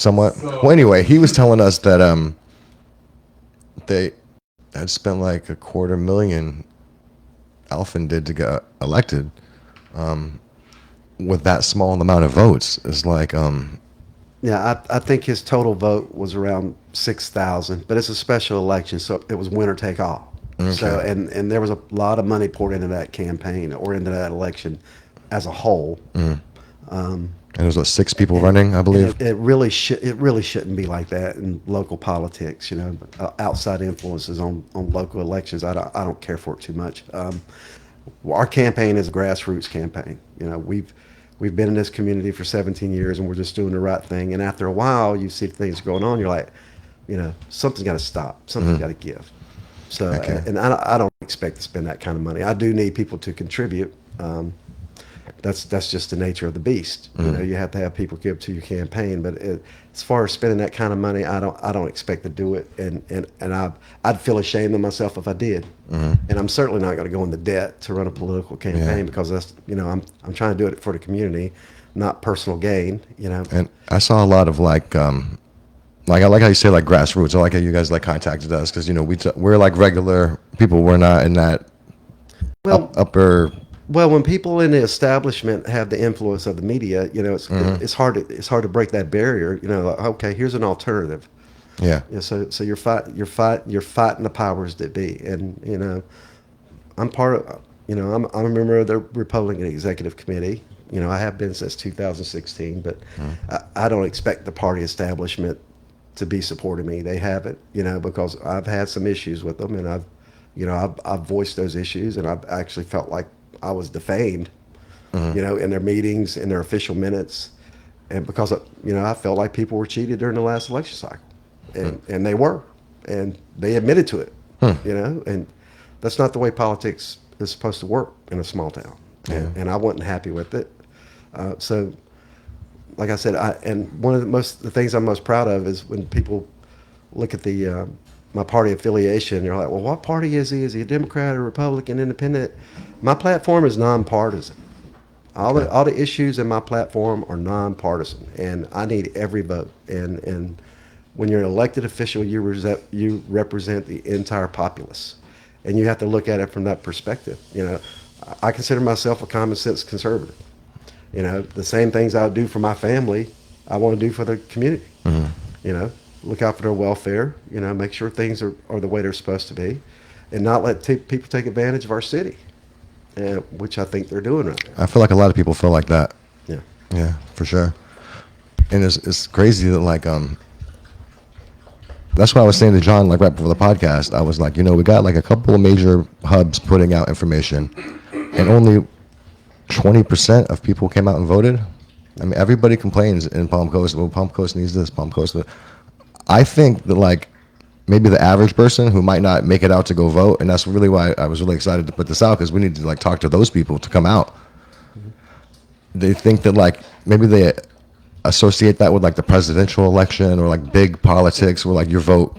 somewhat. Well, anyway, he was telling us that they had spent like $250,000 Alfin did to get elected with that small amount of votes. It's like Yeah, I think his total vote was around 6,000, but it's a special election, so it was winner take all. Okay. So and there was a lot of money poured into that campaign or into that election as a whole. and there's like 6 people running, I believe. It really shouldn't be like that in local politics. Outside influences on local elections. I don't care for it too much. Our campaign is a grassroots campaign. We've been in this community for 17 years, and we're just doing the right thing. And after a while, you see things going on. You're like, something's got to stop. Something's got to give. So, Okay. and I don't expect to spend that kind of money. I do need people to contribute. That's just the nature of the beast. You have to have people give to your campaign. But as far as spending that kind of money, I don't expect to do it. And I'd feel ashamed of myself if I did. And I'm certainly not going to go into debt to run a political campaign because that's I'm trying to do it for the community, not personal gain. And I saw a lot of like I like how you say like grassroots. I like how you guys like contacted us because we're like regular people. We're not in that upper. Well, when people in the establishment have the influence of the media, it's hard to break that barrier. Okay, here's an alternative. Yeah. So you're fighting the powers that be, and I'm part of. I'm a member of the Republican Executive Committee. I have been since 2016, but I don't expect the party establishment to be supporting me. They haven't, because I've had some issues with them, and I've voiced those issues, and I've actually felt like I was defamed, in their meetings, in their official minutes, and because I felt like people were cheated during the last election cycle, and they were, and they admitted to it, and that's not the way politics is supposed to work in a small town, and I wasn't happy with it. So, like I said, one of the things I'm most proud of is when people look at my party affiliation, you're like, well, what party is he? Is he a Democrat or Republican, Independent? My platform is nonpartisan. All the issues in my platform are nonpartisan, and I need every vote. And when you're an elected official, you represent the entire populace, and you have to look at it from that perspective. I consider myself a common sense conservative. The same things I do for my family, I want to do for the community. Look out for their welfare, make sure things are the way they're supposed to be, and not let people take advantage of our city, which I think they're doing right now. I feel like a lot of people feel like that. Yeah. Yeah, for sure. And it's crazy that like that's why I was saying to John like right before the podcast, I was like, we got like a couple of major hubs putting out information, and only 20% of people came out and voted. I mean, everybody complains in Palm Coast. Well, Palm Coast needs this. Palm Coast. I think that like maybe the average person who might not make it out to go vote, and that's really why I was really excited to put this out, because we need to like talk to those people to come out. They think that like maybe they associate that with like the presidential election or like big politics where like your vote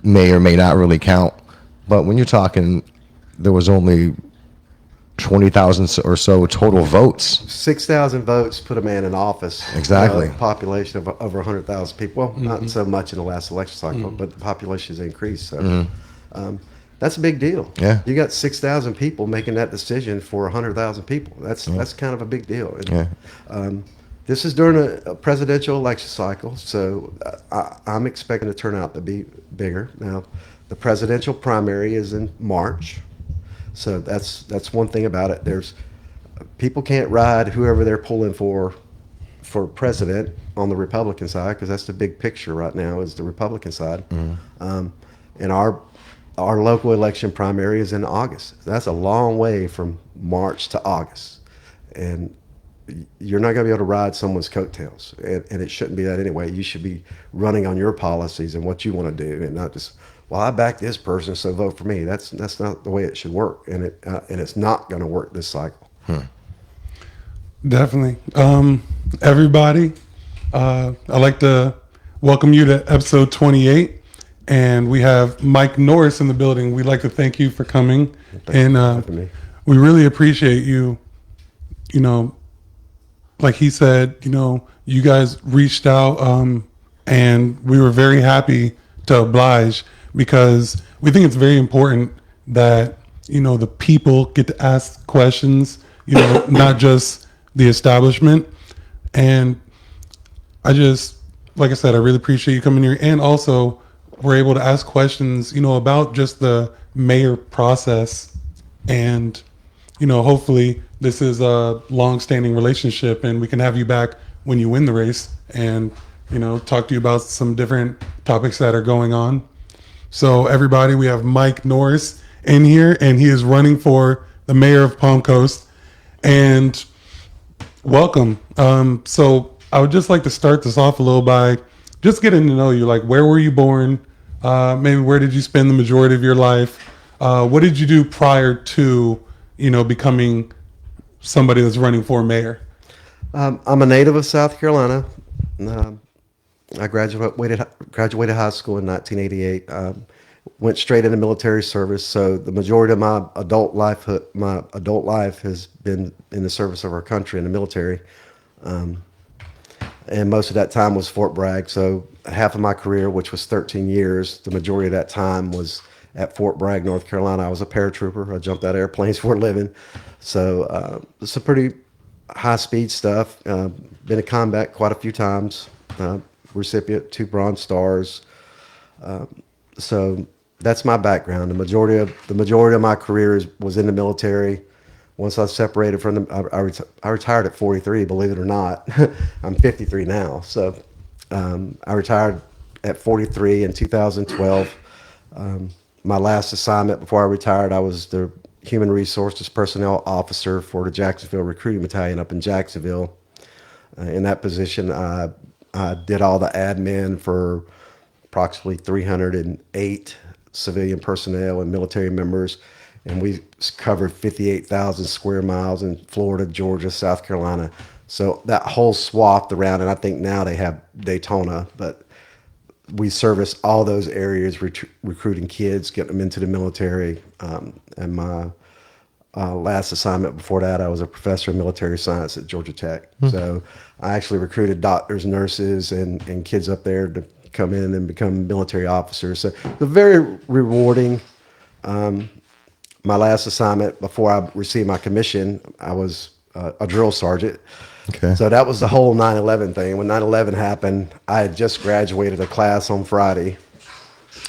may or may not really count. But when you're talking, there was only 20,000 or so total votes. 6,000 votes put a man in office. Exactly. A population of over 100,000 people. Well, not so much in the last election cycle, but the population has increased. So that's a big deal. Yeah. You got 6,000 people making that decision for 100,000 people. That's kind of a big deal. And, this is during a presidential election cycle, so I'm expecting the turnout to be bigger. Now, the presidential primary is in March. So that's one thing about it. People can't ride whoever they're pulling for president on the Republican side, because that's the big picture right now is the Republican side. And our local election primary is in August. That's a long way from March to August, and you're not going to be able to ride someone's coattails, and it shouldn't be that anyway. You should be running on your policies and what you want to do, and not just, well, I back this person, so vote for me. That's not the way it should work, and it's not going to work this cycle. Definitely. Everybody, I'd like to welcome you to episode 28, and we have Mike Norris in the building. We'd like to thank you for coming, and we really appreciate you. Like he said, you guys reached out And we were very happy to oblige because we think it's very important that, the people get to ask questions, not just the establishment. And like I said, I really appreciate you coming here. And also, we're able to ask questions, about just the mayor process. And, hopefully this is a long-standing relationship and we can have you back when you win the race and, talk to you about some different topics that are going on. So everybody, we have Mike Norris in here and he is running for the mayor of Palm Coast. And welcome. So I would just like to start this off a little by just getting to know you. Like, where were you born? Maybe where did you spend the majority of your life? What did you do prior to, becoming somebody that's running for mayor? I'm a native of South Carolina. I graduated high school in 1988. Went straight into military service. So the majority of my adult life has been in the service of our country in the military. And most of that time was Fort Bragg. So half of my career, which was 13 years, the majority of that time was at Fort Bragg, North Carolina. I was a paratrooper. I jumped out of airplanes for a living. So it's some pretty high-speed stuff. Been in combat quite a few times. Recipient 2 Bronze Stars. So that's my background. The majority of my career was in the military. Once I separated from them, I retired at 43, believe it or not. I'm 53 now. So I retired at 43 in 2012. My last assignment before I retired, I was the Human Resources Personnel Officer for the Jacksonville Recruiting Battalion up in Jacksonville. In that position, I did all the admin for approximately 308 civilian personnel and military members. And we covered 58,000 square miles in Florida, Georgia, South Carolina. So that whole swath around, and I think now they have Daytona, but we service all those areas, recruiting kids, getting them into the military. And my last assignment before that, I was a professor of military science at Georgia Tech. So I actually recruited doctors, nurses, and kids up there to come in and become military officers. So it's very rewarding. My last assignment before I received my commission, I was a drill sergeant. Okay. So that was the whole 9/11 thing. When 9/11 happened, I had just graduated a class on Friday.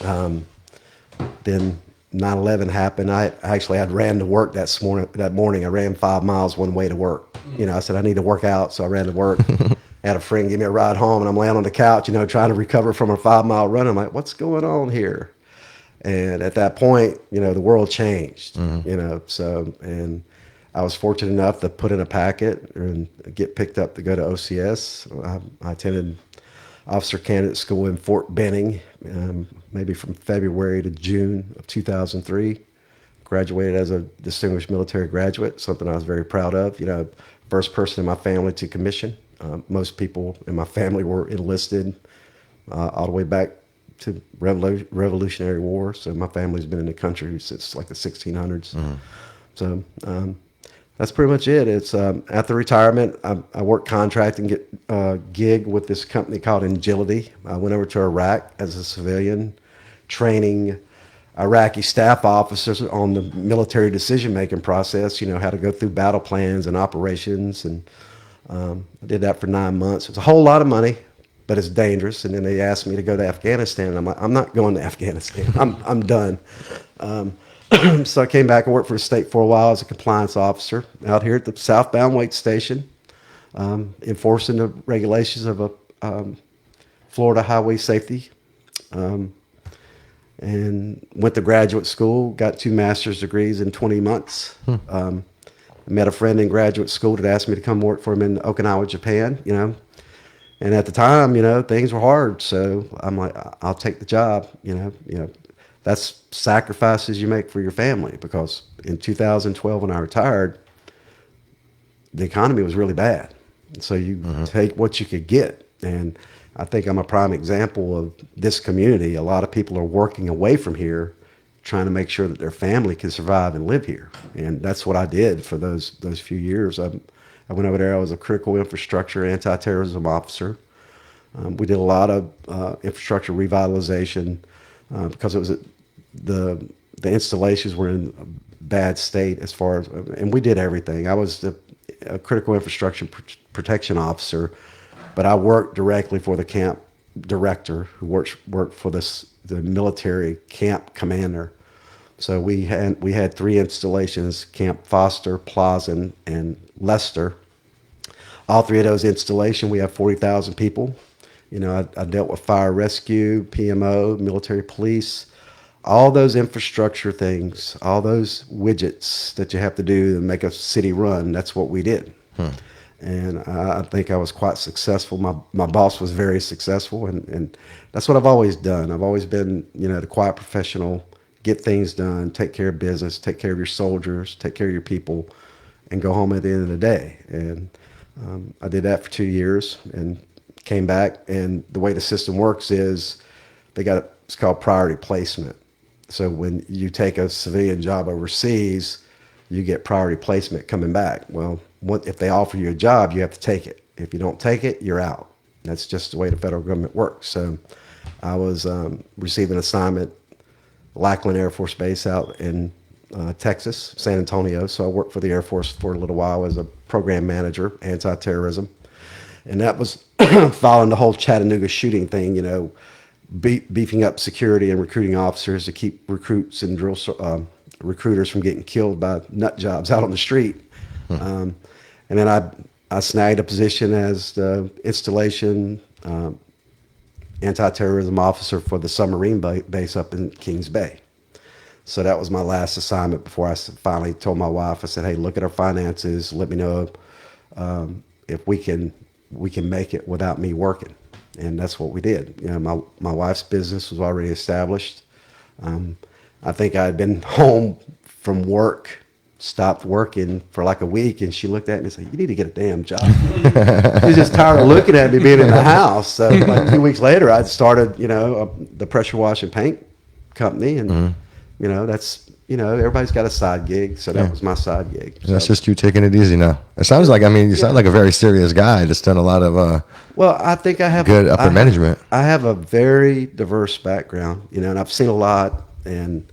Then 9/11 happened. I actually had ran to work that morning. I ran 5 miles one way to work. I said I need to work out, so I ran to work. I had a friend give me a ride home, and I'm laying on the couch, trying to recover from a 5-mile run. I'm like, what's going on here? And at that point, the world changed, so, and I was fortunate enough to put in a packet and get picked up to go to OCS. I attended officer candidate school in Fort Benning, maybe from February to June of 2003. Graduated as a distinguished military graduate, something I was very proud of. First person in my family to commission. Most people in my family were enlisted all the way back to Revolutionary War. So my family's been in the country since like the 1600s. So that's pretty much it. It's after retirement, I worked contracting, get gig with this company called Agility. I went over to Iraq as a civilian, training Iraqi staff officers on the military decision-making process, how to go through battle plans and operations. And I did that for 9 months. It's a whole lot of money, but it's dangerous. And then they asked me to go to Afghanistan. And I'm like, I'm not going to Afghanistan. I'm done. So I came back and worked for the state for a while as a compliance officer out here at the southbound weight station, enforcing the regulations of Florida highway safety. And went to graduate school, got 2 master's degrees in 20 months. I met a friend in graduate school that asked me to come work for him in Okinawa, Japan, And at the time, things were hard. So I'm like, I'll take the job, That's sacrifices you make for your family, because in 2012 when I retired, the economy was really bad. So you take what you could get. And I think I'm a prime example of this community. A lot of people are working away from here, trying to make sure that their family can survive and live here. And that's what I did for those few years. I went over there. I was a critical infrastructure anti-terrorism officer. We did a lot of infrastructure revitalization because it was the installations were in a bad state as far as, and we did everything. I was a critical infrastructure protection officer, but I worked directly for the camp director who worked for the military camp commander. So we had 3 installations: Camp Foster, Plaza, and Lester. All 3 of those installations, we have 40,000 people. You know, I dealt with fire rescue, PMO, military police, all those infrastructure things, all those widgets that you have to do to make a city run. That's what we did. And I think I was quite successful. My boss was very successful, and that's what I've always done. I've always been, you know, the quiet professional, get things done, take care of business, take care of your soldiers, take care of your people, and go home at the end of the day. And I did that for 2 years and came back. And the way the system works is it's called priority placement. So when you take a civilian job overseas, you get priority placement coming back. Well, if they offer you a job, you have to take it. If you don't take it, you're out. That's just the way the federal government works. So I was receiving an assignment, Lackland Air Force Base out in Texas, San Antonio. So I worked for the Air Force for a little while as a program manager, anti-terrorism. And that was following the whole Chattanooga shooting thing, you know, beefing up security and recruiting officers to keep recruits and recruiters from getting killed by nut jobs out on the street. And then I snagged a position as the installation anti-terrorism officer for the submarine base up in Kings Bay. So that was my last assignment before I finally told my wife. I said, "Hey, look at our finances. Let me know if we can make it without me working." And that's what we did. You know, my wife's business was already established. I think I had been home from work, stopped working for like a week, and she looked at me and said, "You need to get a damn job." She was just tired of looking at me being in the house. So like 2 weeks later, I'd started, you know, the pressure wash and paint company, and you know, that's, you know, everybody's got a side gig, so that was my side gig. So that's just you taking it easy now. It sounds like, I mean, you sound like a very serious guy that's done a lot of well, I think I have good upper management. I have a very diverse background, you know, and I've seen a lot. And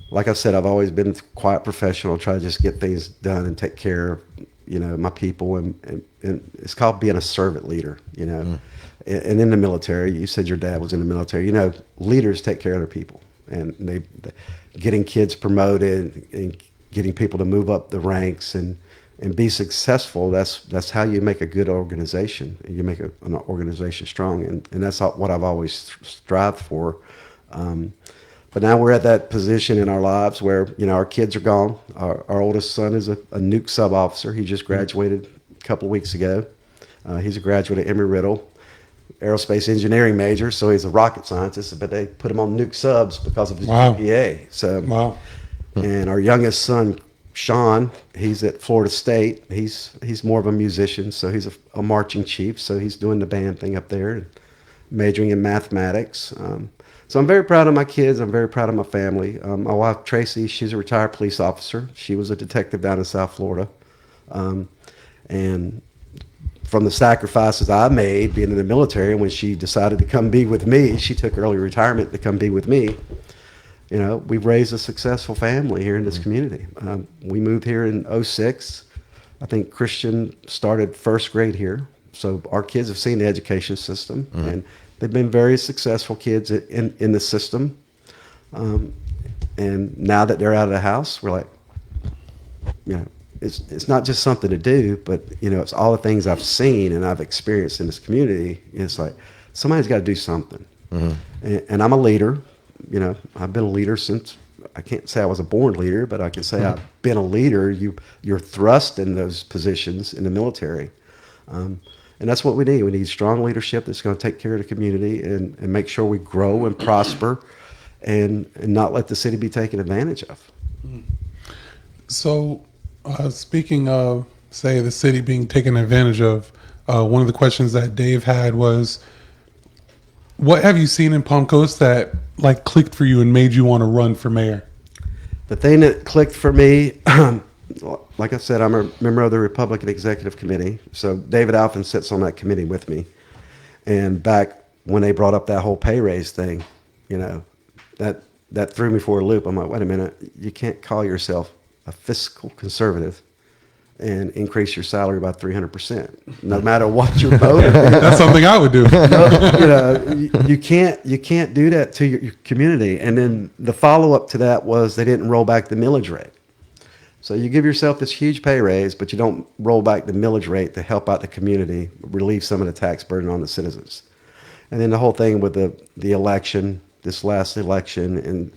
like I said, I've always been a quiet professional, try to just get things done and take care of, you know, my people. And it's called being a servant leader, you know. And in the military, you said your dad was in the military. You know, leaders take care of their people, and they getting kids promoted and getting people to move up the ranks and be successful. That's how you make a good organization. You make an organization strong, and that's what I've always strived for. But now we're at that position in our lives where, you know, our kids are gone. Our oldest son is a nuke sub officer. He just graduated a couple of weeks ago. He's a graduate at Embry-Riddle, aerospace engineering major, so he's a rocket scientist, but they put him on nuke subs because of his GPA. So, and our youngest son, Sean, he's at Florida State. He's more of a musician, so he's a marching chief, so he's doing the band thing up there, and majoring in mathematics. So I'm very proud of my kids. I'm very proud of my family. My wife, Tracy, she's a retired police officer. She was a detective down in South Florida. And from the sacrifices I made being in the military, when she decided to come be with me, she took early retirement to come be with me. You know, we've raised a successful family here in this community. We moved here in 2006. I think Christian started first grade here. So our kids have seen the education system, and they've been very successful kids in the system. And now that they're out of the house, we're like, you know, it's not just something to do, but, you know, it's all the things I've seen and I've experienced in this community. It's like, somebody's got to do something. And I'm a leader. You know, I've been a leader since, I can't say I was a born leader, but I can say I've been a leader. You're thrust in those positions in the military. And that's what we need. We need strong leadership that's going to take care of the community and make sure we grow and prosper and not let the city be taken advantage of. So, speaking of, say, the city being taken advantage of, one of the questions that Dave had was, what have you seen in Palm Coast that like clicked for you and made you want to run for mayor? The thing that clicked for me, like I said, I'm a member of the Republican Executive Committee. So David Alphen sits on that committee with me. And back when they brought up that whole pay raise thing, you know, that threw me for a loop. I'm like, wait a minute, you can't call yourself a fiscal conservative and increase your salary by 300%, no matter what your motive is. That's something I would do. You know, you can't do that to your community. And then the follow up to that was they didn't roll back the millage rate. So you give yourself this huge pay raise, but you don't roll back the millage rate to help out the community, relieve some of the tax burden on the citizens. And then the whole thing with the election, this last election, and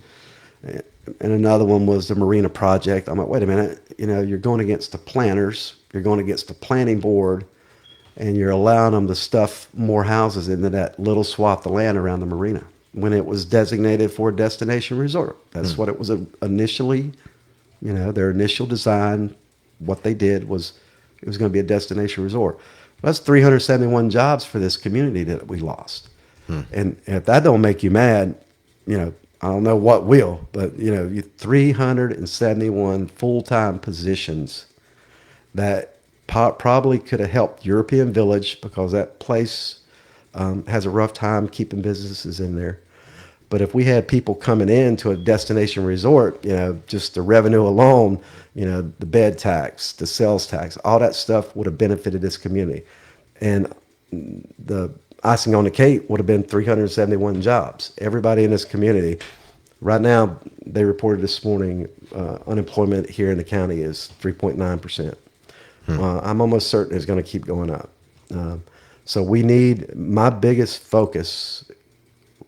another one was the Marina project. I'm like, wait a minute, you know, you're going against the planners, you're going against the planning board, and you're allowing them to stuff more houses into that little swath of land around the marina when it was designated for a destination resort. That's what it was initially, you know, their initial design, what they did was it was going to be a destination resort. That's 371 jobs for this community that we lost. And if that don't make you mad, you know, I don't know what will, but you know, 371 full-time positions that probably could have helped European Village because that place has a rough time keeping businesses in there. But if we had people coming in to a destination resort, you know, just the revenue alone, you know, the bed tax, the sales tax, all that stuff would have benefited this community. And the icing on the cake would have been 371 jobs. Everybody in this community. Right now, they reported this morning, unemployment here in the county is 3.9%. I'm almost certain it's going to keep going up. So my biggest focus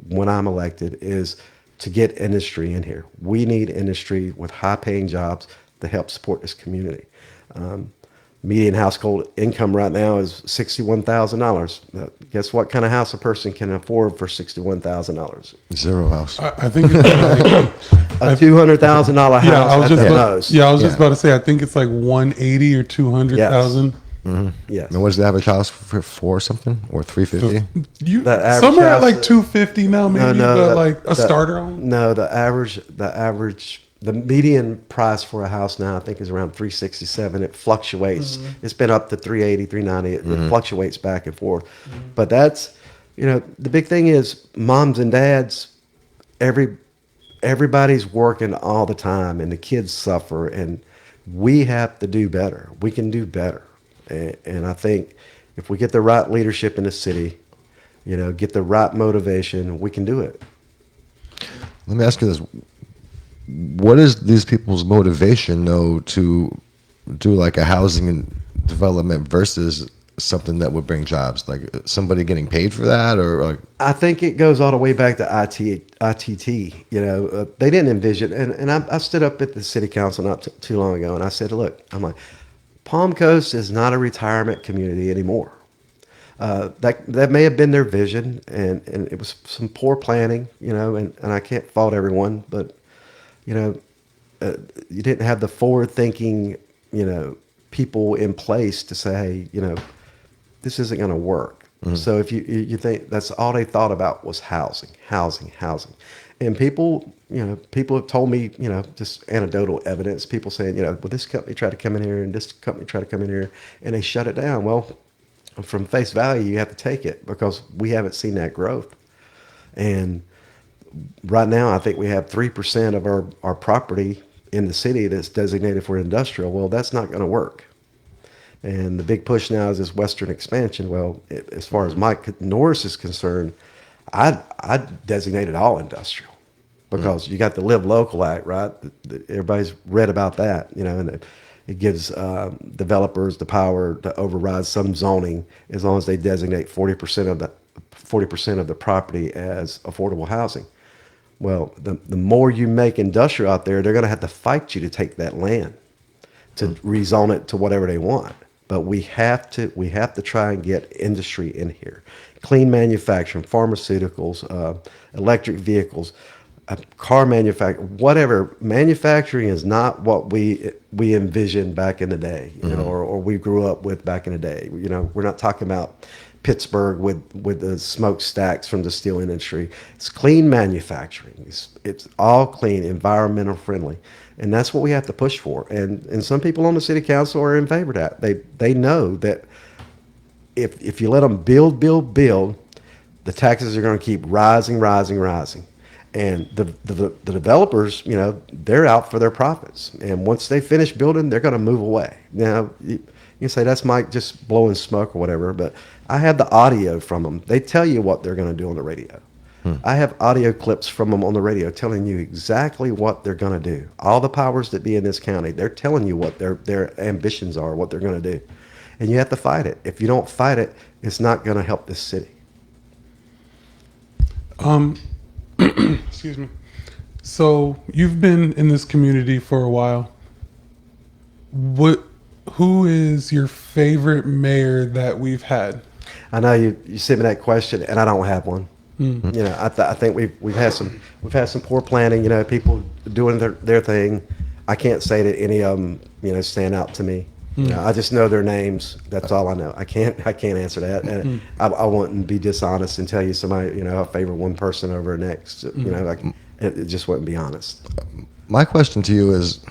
when I'm elected is to get industry in here. We need industry with high-paying jobs to help support this community. Median household income right now is $61,000. Guess what kind of house a person can afford for $61,000? Zero house. I think it's like, A $200,000 house. yeah, I was just at the about, most. yeah, I was just about to say, I think it's like 180 or 200,000. Yes. And what's the average house for something or 350? You The average somewhere at house- like 250 now, maybe, but like a the- starter home. No, the median price for a house now I think is around 367. It fluctuates. It's been up to 380, 390. It fluctuates back and forth. But that's, you know, the big thing is moms and dads, everybody's working all the time and the kids suffer, and we have to do better. We can do better. And I think if we get the right leadership in the city, you know, get the right motivation, we can do it. Let me ask you this. What is these people's motivation, though, to do like a housing and development versus something that would bring jobs? Like somebody getting paid for that, or like? I think it goes all the way back to ITT. You know, they didn't envision, and I stood up at the city council not too long ago, and I said, look, I'm like, Palm Coast is not a retirement community anymore. That may have been their vision, and it was some poor planning, you know, and I can't fault everyone, but, you know, you didn't have the forward-thinking, you know, people in place to say, hey, you know, this isn't going to work. So if you think that's all they thought about was housing. And people have told me, you know, just anecdotal evidence, people saying, you know, well, this company tried to come in here and this company tried to come in here and they shut it down. Well, from face value, you have to take it because we haven't seen that growth. And right now, I think we have 3% of our property in the city that's designated for industrial. Well, that's not going to work. And the big push now is this western expansion. Well, as far as Mike Norris is concerned, I designated all industrial because you got the Live Local Act, right? Everybody's read about that, you know, and it gives developers the power to override some zoning as long as they designate 40% of the property as affordable housing. Well, the more you make industrial out there, they're going to have to fight you to take that land to rezone it to whatever they want. But we have to try and get industry in here, clean manufacturing, pharmaceuticals, electric vehicles, car manufacturing, whatever. Manufacturing is not what we envisioned back in the day, you know, or we grew up with back in the day. You know, we're not talking about Pittsburgh with the smokestacks from the steel industry. It's clean manufacturing. It's all clean, environmental friendly. And that's what we have to push for. And some people on the city council are in favor of that. They know that if you let them build, the taxes are going to keep rising, rising, rising. And the developers, you know, they're out for their profits. And once they finish building, they're going to move away. Now, you say that's Mike just blowing smoke or whatever, but I have the audio from them. They tell you what they're going to do on the radio. I have audio clips from them on the radio telling you exactly what they're going to do. All the powers that be in this county, they're telling you what their ambitions are, what they're going to do. And you have to fight it. If you don't fight it, it's not going to help this city. Excuse me. So you've been in this community for a while. Who is your favorite mayor that we've had? I know you sent me that question, and I don't have one. You know, I think we've had some poor planning. You know, people doing their thing. I can't say that any of them, you know, stand out to me. You know, I just know their names. That's all I know. I can't answer that, and I wouldn't be dishonest and tell you somebody, you know, I favor one person over the next. You know, like it just wouldn't be honest. My question to you is,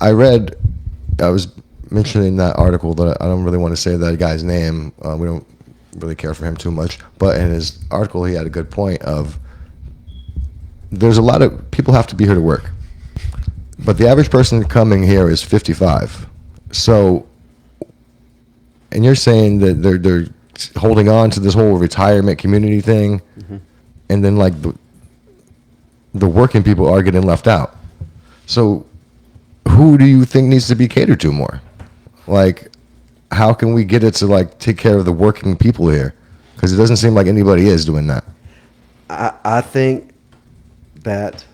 I was mentioning that article that I don't really want to say that guy's name. We don't really care for him too much, but in his article he had a good point of there's a lot of people have to be here to work, but the average person coming here is 55. So, and you're saying that they're holding on to this whole retirement community thing, and then like the working people are getting left out. So who do you think needs to be catered to more? Like, how can we get it to like take care of the working people here? Because it doesn't seem like anybody is doing that. I think that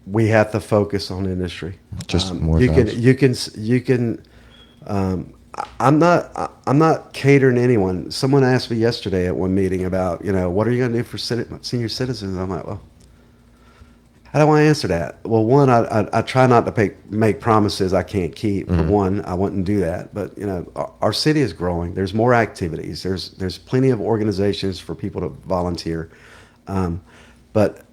we have to focus on industry. Just more You jobs. you can. I'm not catering to anyone. Someone asked me yesterday at one meeting about, you know, what are you going to do for senior citizens? I'm like, well, how do I answer that? Well, one, I try not to make promises I can't keep. For one, I wouldn't do that. But you know, our city is growing. There's more activities. There's plenty of organizations for people to volunteer. But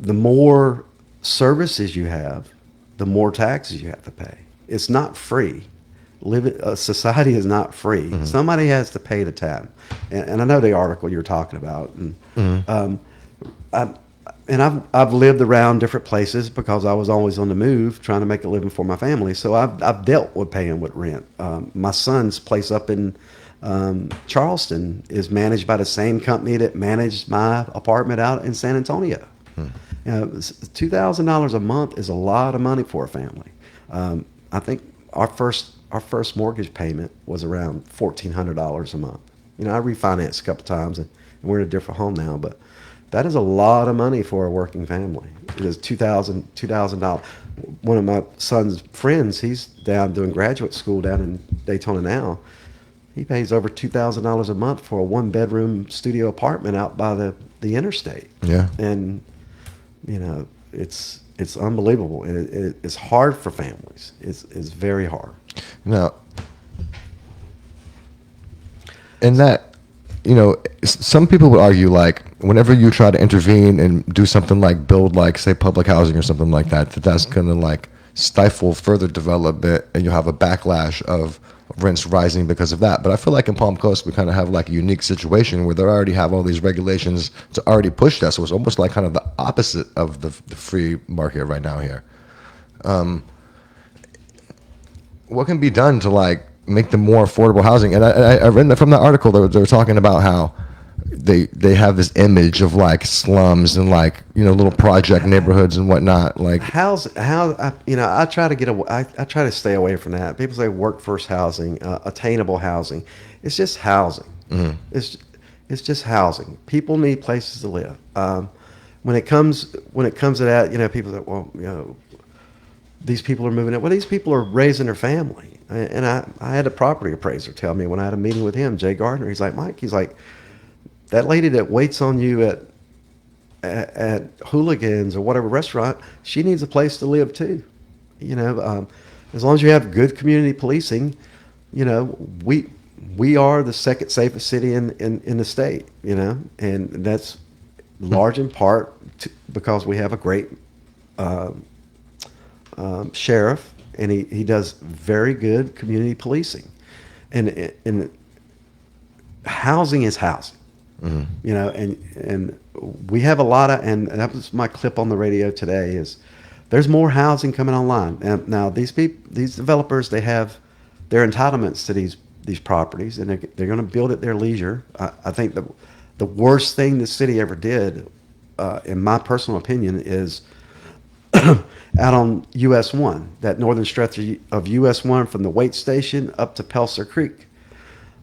the more services you have, the more taxes you have to pay. It's not free. Society is not free. Somebody has to pay the tab. And I know the article you're talking about. And I've lived around different places because I was always on the move trying to make a living for my family. So I've dealt with paying with rent. My son's place up in Charleston is managed by the same company that managed my apartment out in San Antonio. You know, $2,000 a month is a lot of money for a family. I think our first mortgage payment was around $1,400 a month. You know, I refinanced a couple times and we're in a different home now, but that is a lot of money for a working family. It is $2,000. One of my son's friends, he's down doing graduate school down in Daytona now. He pays over $2,000 a month for a one-bedroom studio apartment out by the interstate. Yeah. And you know, it's unbelievable, and it's hard for families. It's very hard. Now, and that, you know, some people would argue like whenever you try to intervene and do something like build like say public housing or something like that, that's going to like stifle further development, and you'll have a backlash of rents rising because of that. But I feel like in Palm Coast we kind of have like a unique situation where they already have all these regulations to already push that, so it's almost like kind of the opposite of the free market right now here. What can be done to like make them more affordable housing? And I read from that article they were talking about how they have this image of like slums and like, you know, little project neighborhoods and whatnot. Like you know, I try to stay away from that. People say workforce housing, attainable housing. It's just housing. It's just housing. People need places to live. When it comes to that, you know, people say, well, you know, these people are moving in. Well, these people are raising their family. And I had a property appraiser tell me when I had a meeting with him, Jay Gardner. He's like, Mike, he's like, that lady that waits on you at Hooligans or whatever restaurant, she needs a place to live too. You know, as long as you have good community policing, you know, we are the second safest city in the state. You know, and that's large in part because we have a great sheriff, and he does very good community policing, and housing is housing. You know, and we have a lot of, and that was my clip on the radio today, is there's more housing coming online. And now these developers, they have their entitlements to these properties, and they're going to build at their leisure. I think the worst thing the city ever did, in my personal opinion, is out on US 1, that northern stretch of US 1 from the Waite Station up to Pelser Creek.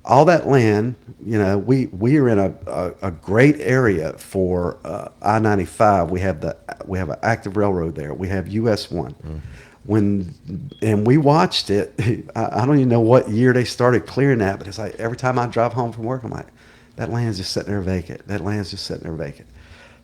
All that land, you know, we are in a great area for I-95. We have an active railroad there. We have US 1. And we watched it. I don't even know what year they started clearing that, but it's like every time I drive home from work, I'm like, that land's just sitting there vacant. That land's just sitting there vacant.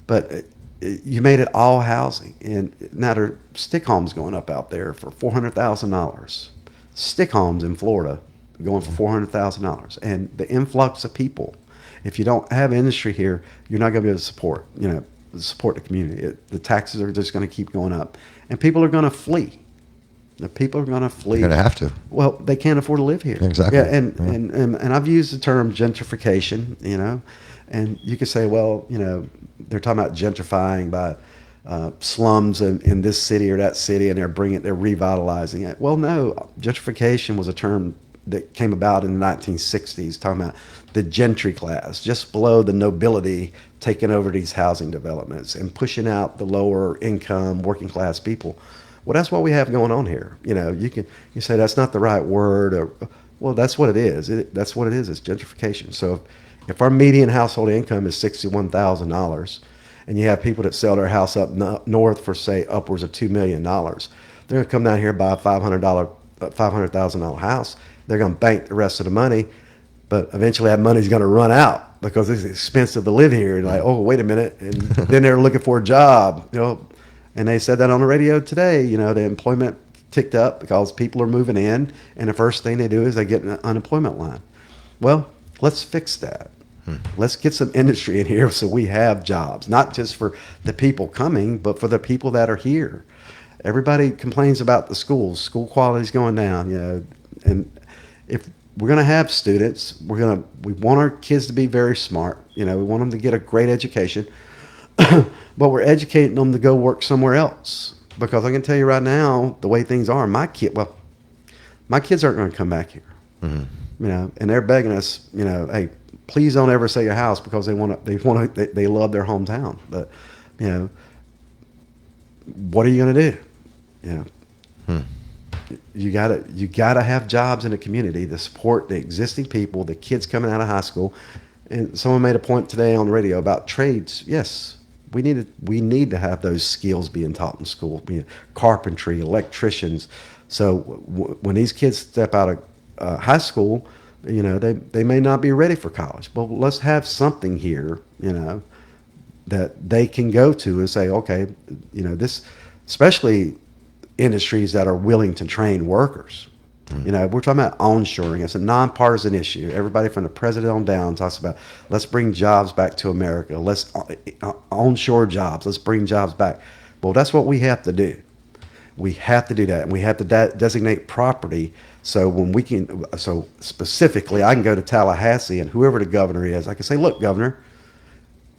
But you made it all housing, and now there are stick homes going up out there for $400,000. Stick homes in Florida going for $400,000, and the influx of people. If you don't have industry here, you're not going to be able to support the community. The taxes are just going to keep going up, and people are going to flee. The people are going to flee. You're going to have to. Well, they can't afford to live here. Exactly. Yeah, and I've used the term gentrification, you know, and you could say, well, you know, they're talking about gentrifying by slums in this city or that city, and they're revitalizing it. Well, no, gentrification was a term that came about in the 1960s, talking about the gentry class, just below the nobility, taking over these housing developments and pushing out the lower income working class people. Well, that's what we have going on here. You know, you say that's not the right word, or well, that's what it is. That's what it is. It's gentrification. So if our median household income is $61,000, and you have people that sell their house up north for, say, upwards of $2 million, they're going to come down here and buy a $500,000 house. They're going to bank the rest of the money, but eventually that money's going to run out because it's expensive to live here. And like, oh, wait a minute. And then they're looking for a job, you know, and they said that on the radio today, you know, the employment ticked up because people are moving in, and the first thing they do is they get an unemployment line. Well, let's fix that. Let's get some industry in here so we have jobs, not just for the people coming, but for the people that are here. Everybody complains about the schools. School quality is going down, you know, and if we're going to have students, we want our kids to be very smart. You know, we want them to get a great education, but we're educating them to go work somewhere else. Because I can tell you right now, the way things are, my kids aren't going to come back here. You know, and they're begging us, you know, hey, please don't ever sell your house, because they love their hometown. But, you know, what are you going to do? You know, you gotta have jobs in the community to support the existing people, the kids coming out of high school. And someone made a point today on the radio about trades. Yes, we need to have those skills being taught in school, carpentry, electricians. So when these kids step out of high school, you know, they may not be ready for college. But let's have something here, you know, that they can go to and say, okay, you know, this, especially industries that are willing to train workers. You know, we're talking about onshoring. It's a nonpartisan issue. Everybody from the president on down talks about, let's bring jobs back to America. Let's onshore jobs. Let's bring jobs back. Well, that's what we have to do. We have to do that, and we have to designate property. So when we can, so specifically, I can go to Tallahassee, and whoever the governor is, I can say, look, governor,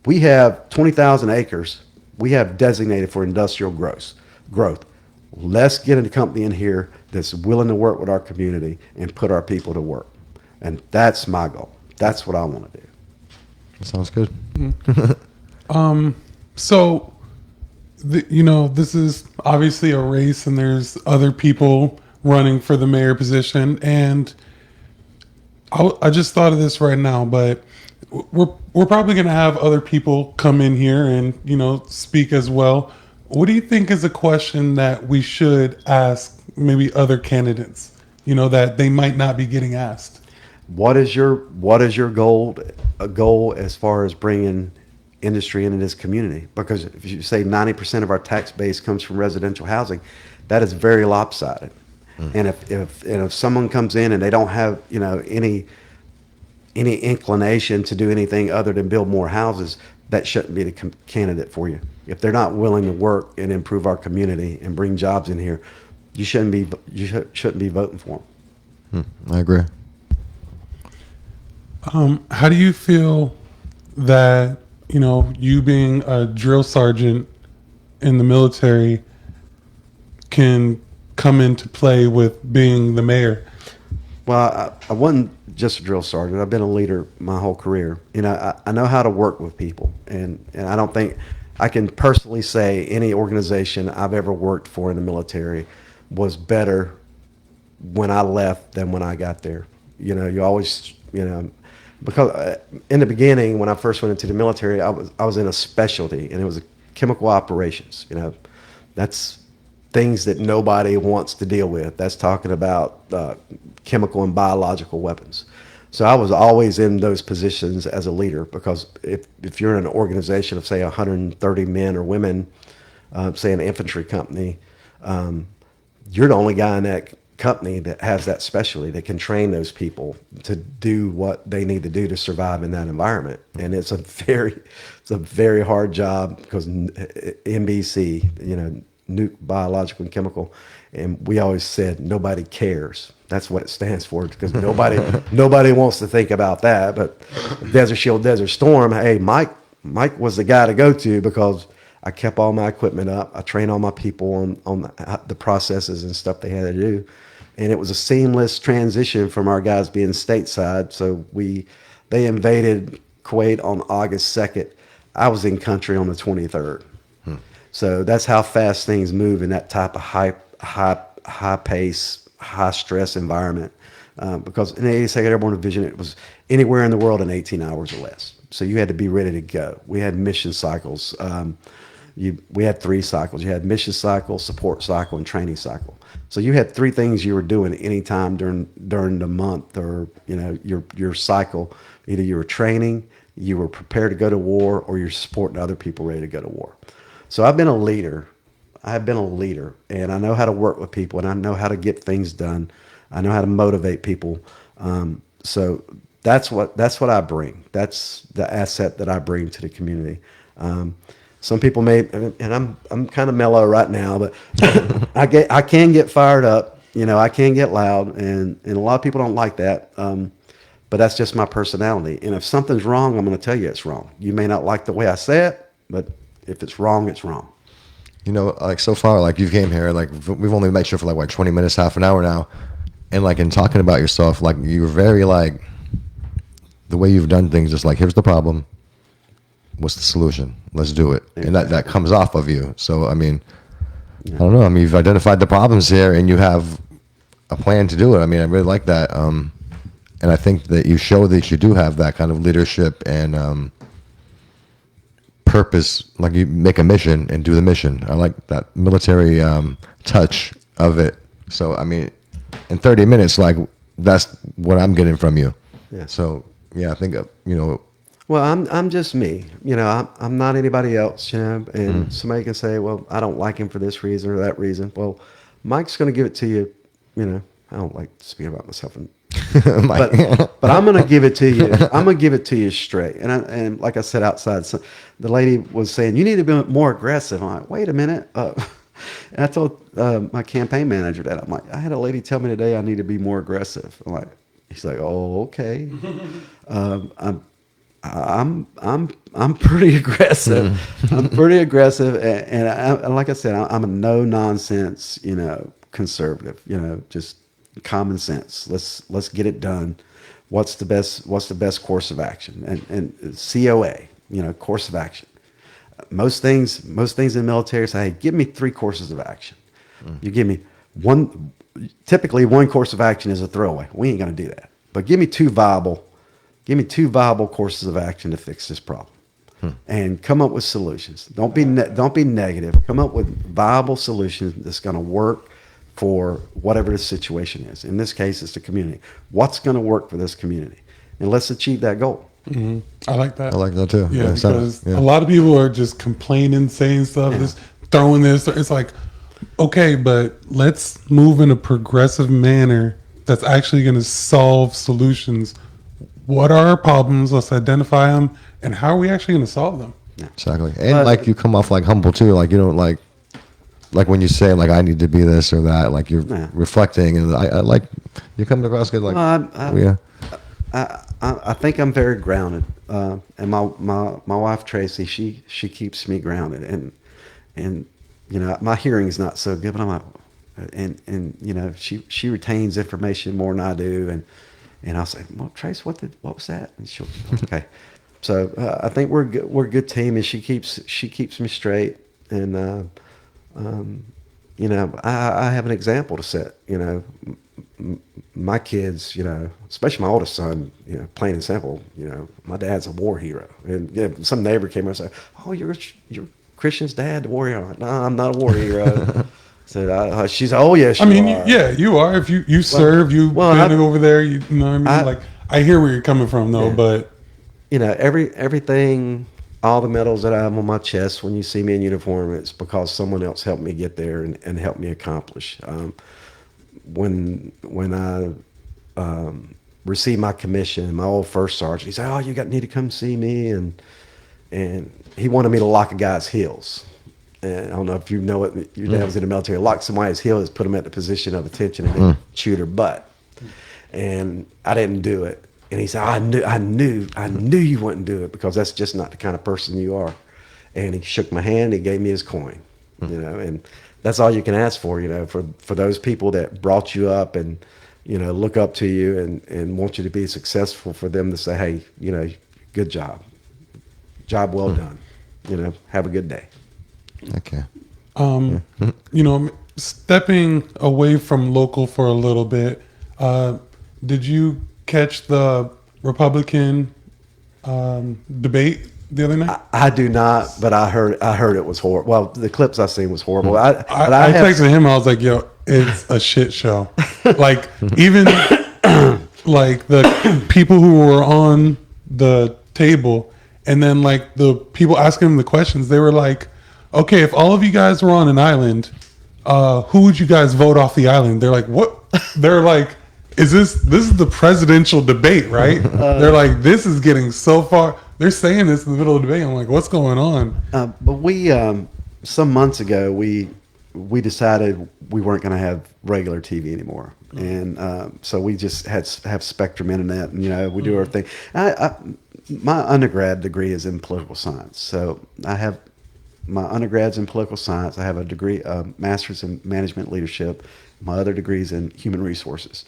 we have 20,000 acres we have designated for industrial growth. Let's get a company in here that's willing to work with our community and put our people to work. And that's my goal. That's what I want to do. That sounds good. So, you know, this is obviously a race, and there's other people running for the mayor position. And I just thought of this right now, but we're probably going to have other people come in here and, you know, speak as well. What do you think is a question that we should ask maybe other candidates, you know, that they might not be getting asked? What is your goal as far as bringing industry into this community? Because if you say 90% of our tax base comes from residential housing, that is very lopsided. And if someone comes in and they don't have, you know, any inclination to do anything other than build more houses, that shouldn't be the candidate for you. If they're not willing to work and improve our community and bring jobs in here, you shouldn't be voting for them. I agree. How do you feel that, you being a drill sergeant in the military can come into play with being the mayor? Well, I wasn't just a drill sergeant. I've been a leader my whole career. I know how to work with people, and I don't think I can personally say any organization I've ever worked for in the military was better when I left than when I got there. You always, because in the beginning when I first went into the military, I was in a specialty, and it was chemical operations. That's things that nobody wants to deal with. That's talking about chemical and biological weapons. So I was always in those positions as a leader, because if you're in an organization of, say, 130 men or women, say an infantry company, you're the only guy in that company that has that specialty, that can train those people to do what they need to do to survive in that environment. And it's a very hard job, because NBC, nuke, biological, and chemical, and we always said nobody cares. That's what it stands for, because nobody wants to think about that. But Desert Shield, Desert Storm, hey, Mike was the guy to go to, because I kept all my equipment up. I trained all my people on the processes and stuff they had to do, and it was a seamless transition from our guys being stateside. So they invaded Kuwait on August 2nd. I was in country on the 23rd. So that's how fast things move in that type of high pace, high stress environment. Because in the 82nd Airborne Division, it was anywhere in the world in 18 hours or less. So you had to be ready to go. We had mission cycles. We had 3 cycles. You had mission cycle, support cycle, and training cycle. So you had 3 things you were doing anytime during the month, or your cycle. Either you were training, you were prepared to go to war, or you're supporting other people ready to go to war. So I've been a leader. I've been a leader, and I know how to work with people, and I know how to get things done. I know how to motivate people. So that's what I bring. That's the asset that I bring to the community. Some people may, and I'm kind of mellow right now, but I can get fired up. I can get loud, and a lot of people don't like that. But that's just my personality. And if something's wrong, I'm going to tell you it's wrong. You may not like the way I say it, but if it's wrong, it's wrong. Like so far, like you came here, like we've only met you for like 20 minutes, half an hour now. And like in talking about yourself, like you were very like, the way you've done things, just like, here's the problem. What's the solution? Let's do it. Exactly. And that comes off of you. So, I mean, I don't know. I mean, you've identified the problems here and you have a plan to do it. I mean, I really like that. And I think that you show that you do have that kind of leadership and, purpose, like you make a mission and do the mission. I like that military touch of it. So I mean, in 30 minutes, like that's what I'm getting from you. Yeah. So yeah, I think Well, I'm just me. I'm not anybody else. And somebody can say, well, I don't like him for this reason or that reason. Well, Mike's going to give it to you. I don't like speaking about myself but I'm going to give it to you. I'm going to give it to you straight. And like I said outside, so the lady was saying, you need to be more aggressive. I'm like, wait a minute. And I told my campaign manager that. I'm like, I had a lady tell me today I need to be more aggressive. I'm like, he's like, oh, okay. I'm pretty aggressive. I'm pretty aggressive. And like I said, I'm a no nonsense, conservative, just common sense. Let's get it done. What's the best course of action? And COA, course of action. Most things in the military say, hey, give me 3 courses of action. You give me one. Typically, one course of action is a throwaway. We ain't gonna do that. But give me two viable courses of action to fix this problem, and come up with solutions. Don't be negative. Come up with viable solutions that's gonna work for whatever the situation is. In this case, it's the community. What's going to work for this community? And let's achieve that goal. Mm-hmm. I like that. I like that too. Yeah, because a lot of people are just complaining, saying stuff, just throwing this. It's like, okay, but let's move in a progressive manner that's actually going to solve solutions. What are our problems? Let's identify them. And how are we actually going to solve them? Yeah. Exactly. And like you come off like humble too. Like you don't like when you say like I need to be this or that, like you're reflecting, and I like you come across good. Like I think I'm very grounded, and my wife Tracy, she keeps me grounded, and you know, my hearing is not so good, but I'm like, and you know, she retains information more than I do, and I'll say, well, Trace, what was that? And she'll, okay. So I think we're a good team, and she keeps me straight, and you know, I have an example to set. You know, my kids, you know, especially my oldest son, you know, plain and simple, you know, my dad's a war hero, and you know, some neighbor came and said, "Oh, you're Christian's dad, the war hero." I'm like, no, I'm not a war hero. So she's, "Oh yes, I mean, you are." yeah, you are. If you serve, you've been over there. You know what I mean? Like, I hear where you're coming from, though. Yeah. But you know, everything, all the medals that I have on my chest when you see me in uniform, it's because someone else helped me get there and helped me accomplish. When I received my commission, my old first sergeant, he said, "Oh, you need to come see me," and he wanted me to lock a guy's heels. And I don't know if you know it. Your dad was in the military. Lock somebody's heels, put them at the position of attention, and then shoot her butt. And I didn't do it. And he said, I knew you wouldn't do it, because that's just not the kind of person you are." And he shook my hand. He gave me his coin, you know, and that's all you can ask for, you know, for those people that brought you up and, you know, look up to you and want you to be successful, for them to say, "Hey, you know, good job well done, you know, have a good day." Okay. You know, stepping away from local for a little bit, did you catch the Republican debate the other night? I do not, but I heard it was horrible. Well, the clips I seen was horrible. I texted him. I was like, "Yo, it's a shit show." Like, even like the people who were on the table, and then like the people asking him the questions, they were like, "Okay, if all of you guys were on an island, who would you guys vote off the island?" They're like, "What?" They're like, this is the presidential debate, right? They're like, "This is getting so far." They're saying this in the middle of the debate. I'm like, what's going on? But we, some months ago, we decided we weren't going to have regular TV anymore, and so we just have Spectrum Internet, and you know, we do our thing. My undergrad degree is in political science, so I have my undergrad's in political science. I have a degree, master's in management leadership. My other degree is in human resources.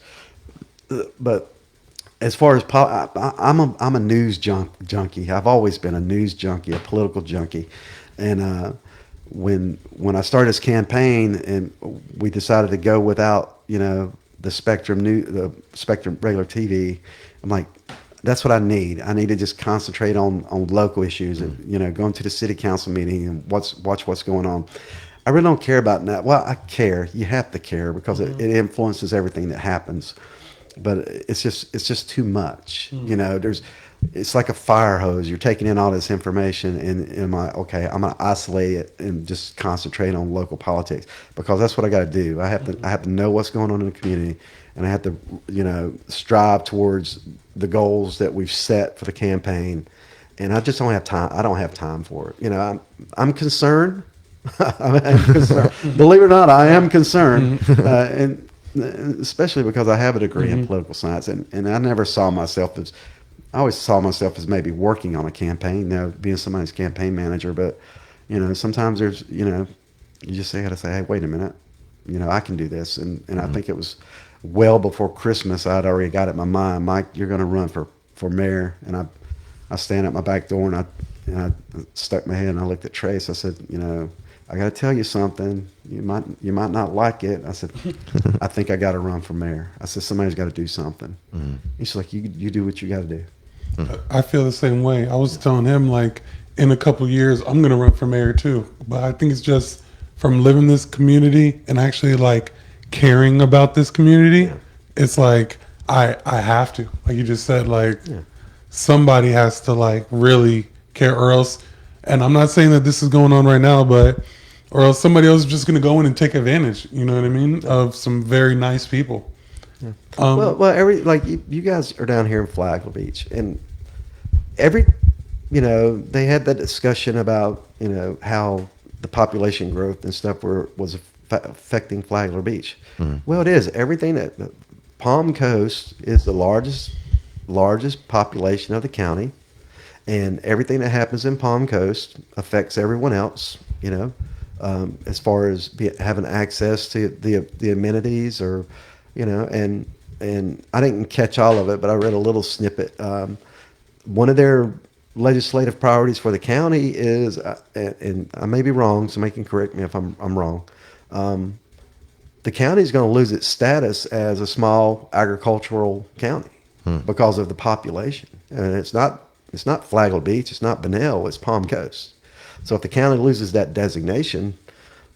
But as far as I'm a news junkie. I've always been a news junkie, a political junkie, and when I started this campaign and we decided to go without, you know, the Spectrum regular TV, I'm like, that's what I need. I need to just concentrate on local issues, and you know, going to the city council meeting and watch what's going on. I really don't care about that. Well, I care. You have to care, because it influences everything that happens. But it's just too much. You know, it's like a fire hose. You're taking in all this information, and I'm like, okay, I'm gonna isolate it and just concentrate on local politics, because that's what I got to do. I have to know what's going on in the community, and I have to, you know, strive towards the goals that we've set for the campaign. And I just don't have time. I don't have time for it. You know, I'm concerned. I'm concerned. Believe it or not, I am concerned, and especially because I have a degree in political science, and I never saw myself as. I always saw myself as maybe working on a campaign, you know, being somebody's campaign manager. But, you know, sometimes there's, you know, you just got to say, "Hey, wait a minute, you know, I can do this." And I think it was well before Christmas, I'd already got it in my mind, "Mike, you're going to run for mayor." And I stand at my back door, and I stuck my head, and I looked at Trace. I said, "You know, I got to tell you something. You might not like it." I said, "I think I got to run for mayor." I said, "Somebody's got to do something." He's like, you do what you got to do." I feel the same way. I was telling him, like, in a couple years, I'm going to run for mayor too. But I think it's just from living this community and actually like caring about this community. It's like, I have to, like you just said, like somebody has to like really care, or else, and I'm not saying that this is going on right now, but, or else somebody else is just going to go in and take advantage, you know what I mean, of some very nice people. Well, you guys are down here in Flagler Beach, and you know, they had that discussion about, you know, how the population growth and stuff was affecting Flagler Beach. Well, it is. Everything that Palm Coast is the largest largest population of the county, and everything that happens in Palm Coast affects everyone else. As far as having access to the amenities, or and I didn't catch all of it, but I read a little snippet. One of their legislative priorities for the county is, and I may be wrong, somebody can correct me if I'm wrong. The county is going to lose its status as a small agricultural county because of the population, and it's not Flagler Beach, it's not Bunnell, it's Palm Coast. So if the county loses that designation,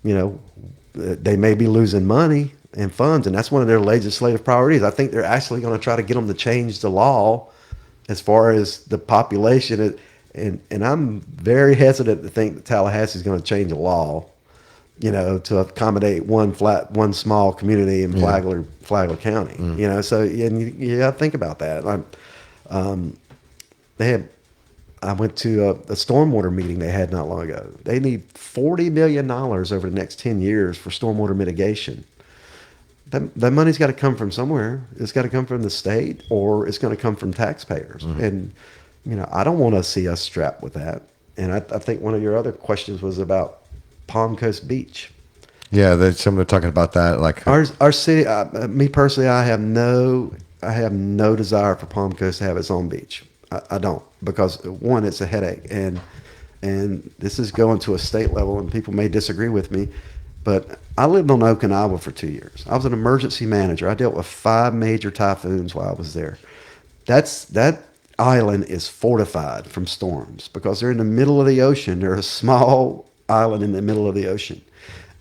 they may be losing money and funds, and that's one of their legislative priorities. I think they're actually going to try to get them to change the law as far as the population. And I'm very hesitant to think that Tallahassee is going to change the law, to accommodate one small community in Flagler County. So you got to think about that. I went to a stormwater meeting they had not long ago. They need $40 million over the next 10 years for stormwater mitigation. That money's got to come from somewhere. It's got to come from the state, or it's going to come from taxpayers. And, I don't want to see us strapped with that. And I think one of your other questions was about Palm Coast Beach. Yeah, someone talking about that. Like our city, me personally, I have no desire for Palm Coast to have its own beach. I don't, because one, it's a headache, and this is going to a state level, and people may disagree with me, but I lived on Okinawa for 2 years. I was an emergency manager. I dealt with 5 major typhoons while I was there. That island is fortified from storms because they're in the middle of the ocean. They're a small island in the middle of the ocean,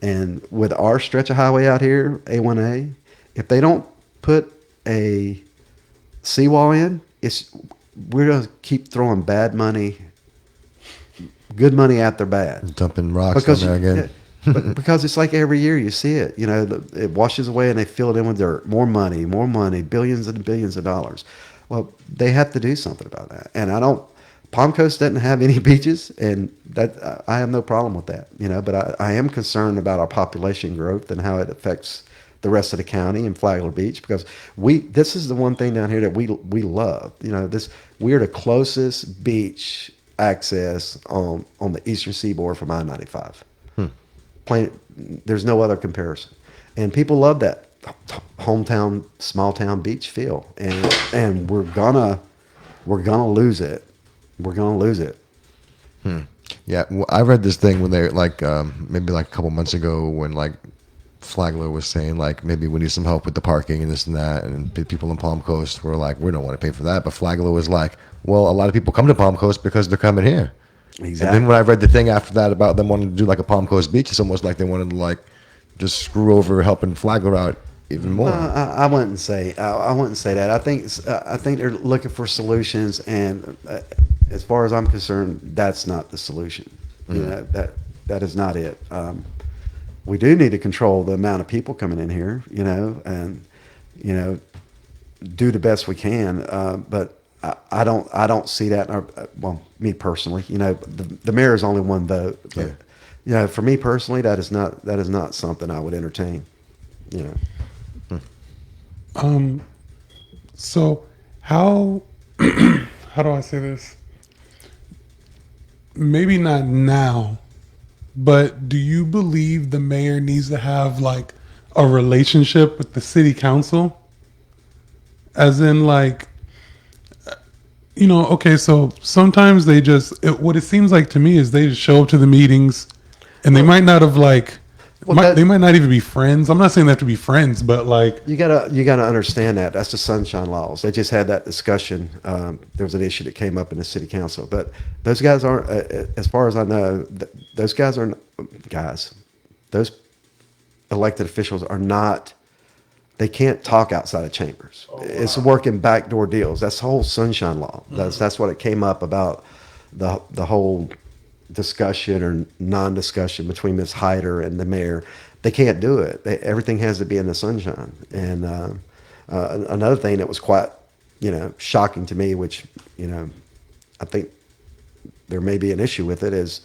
and with our stretch of highway out here, A1A, if they don't put a seawall in, we're going to keep throwing good money after bad. Dumping rocks on there again. But because it's like every year you see it, it washes away and they fill it in with dirt. More money, billions and billions of dollars. Well, they have to do something about that. And Palm Coast doesn't have any beaches, and that I have no problem with that, but I am concerned about our population growth and how it affects the rest of the county and Flagler Beach, because this is the one thing down here that we love. We're the closest beach access on the eastern seaboard from I-95. There's no other comparison, and people love that hometown, small town beach feel, and we're gonna lose it. We're gonna lose it. Yeah, I read this thing when they maybe like a couple months ago when Flagler was saying maybe we need some help with the parking and this and that, and people in Palm Coast were like, we don't want to pay for that, but Flagler was like, well, a lot of people come to Palm Coast because they're coming here. Exactly. And then when I read the thing after that about them wanting to do a Palm Coast beach, it's almost like they wanted to just screw over helping Flagler out even more. I wouldn't say that. I think they're looking for solutions, and as far as I'm concerned, that's not the solution. That is not it. We do need to control the amount of people coming in here, and do the best we can. But I don't see that. Well, me personally, the mayor is only one vote. But, for me personally, that is not something I would entertain. So how how do I say this? Maybe not now, but do you believe the mayor needs to have a relationship with the city council? As in okay, so sometimes they what it seems like to me is they just show up to the meetings, and they might not have they might not even be friends. I'm not saying they have to be friends, but you gotta understand that that's the sunshine laws. They just had that discussion. There was an issue that came up in the city council, but those guys aren't, as far as I know, those guys aren't guys. Those elected officials are not. They can't talk outside of chambers. Oh, wow. It's working backdoor deals. That's the whole sunshine law. That's what it came up about, the whole discussion or non-discussion between Ms. Hyder and the mayor. They can't do it. Everything has to be in the sunshine. And another thing that was quite, shocking to me, which, I think there may be an issue with it, is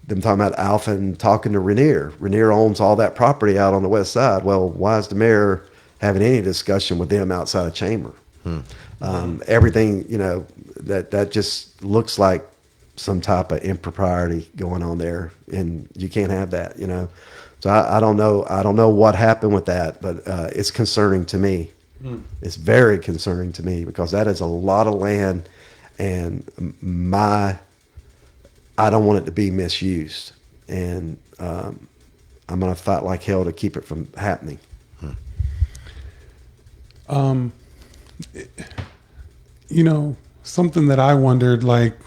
them talking about Alpha and talking to Rainier. Rainier owns all that property out on the west side. Well, why is the mayor having any discussion with them outside of chamber? Everything, that just looks like some type of impropriety going on there, and you can't have that, So I don't know. I don't know what happened with that, but it's concerning to me. It's very concerning to me because that is a lot of land, and I don't want it to be misused, and I'm going to fight like hell to keep it from happening. Something that I wondered, like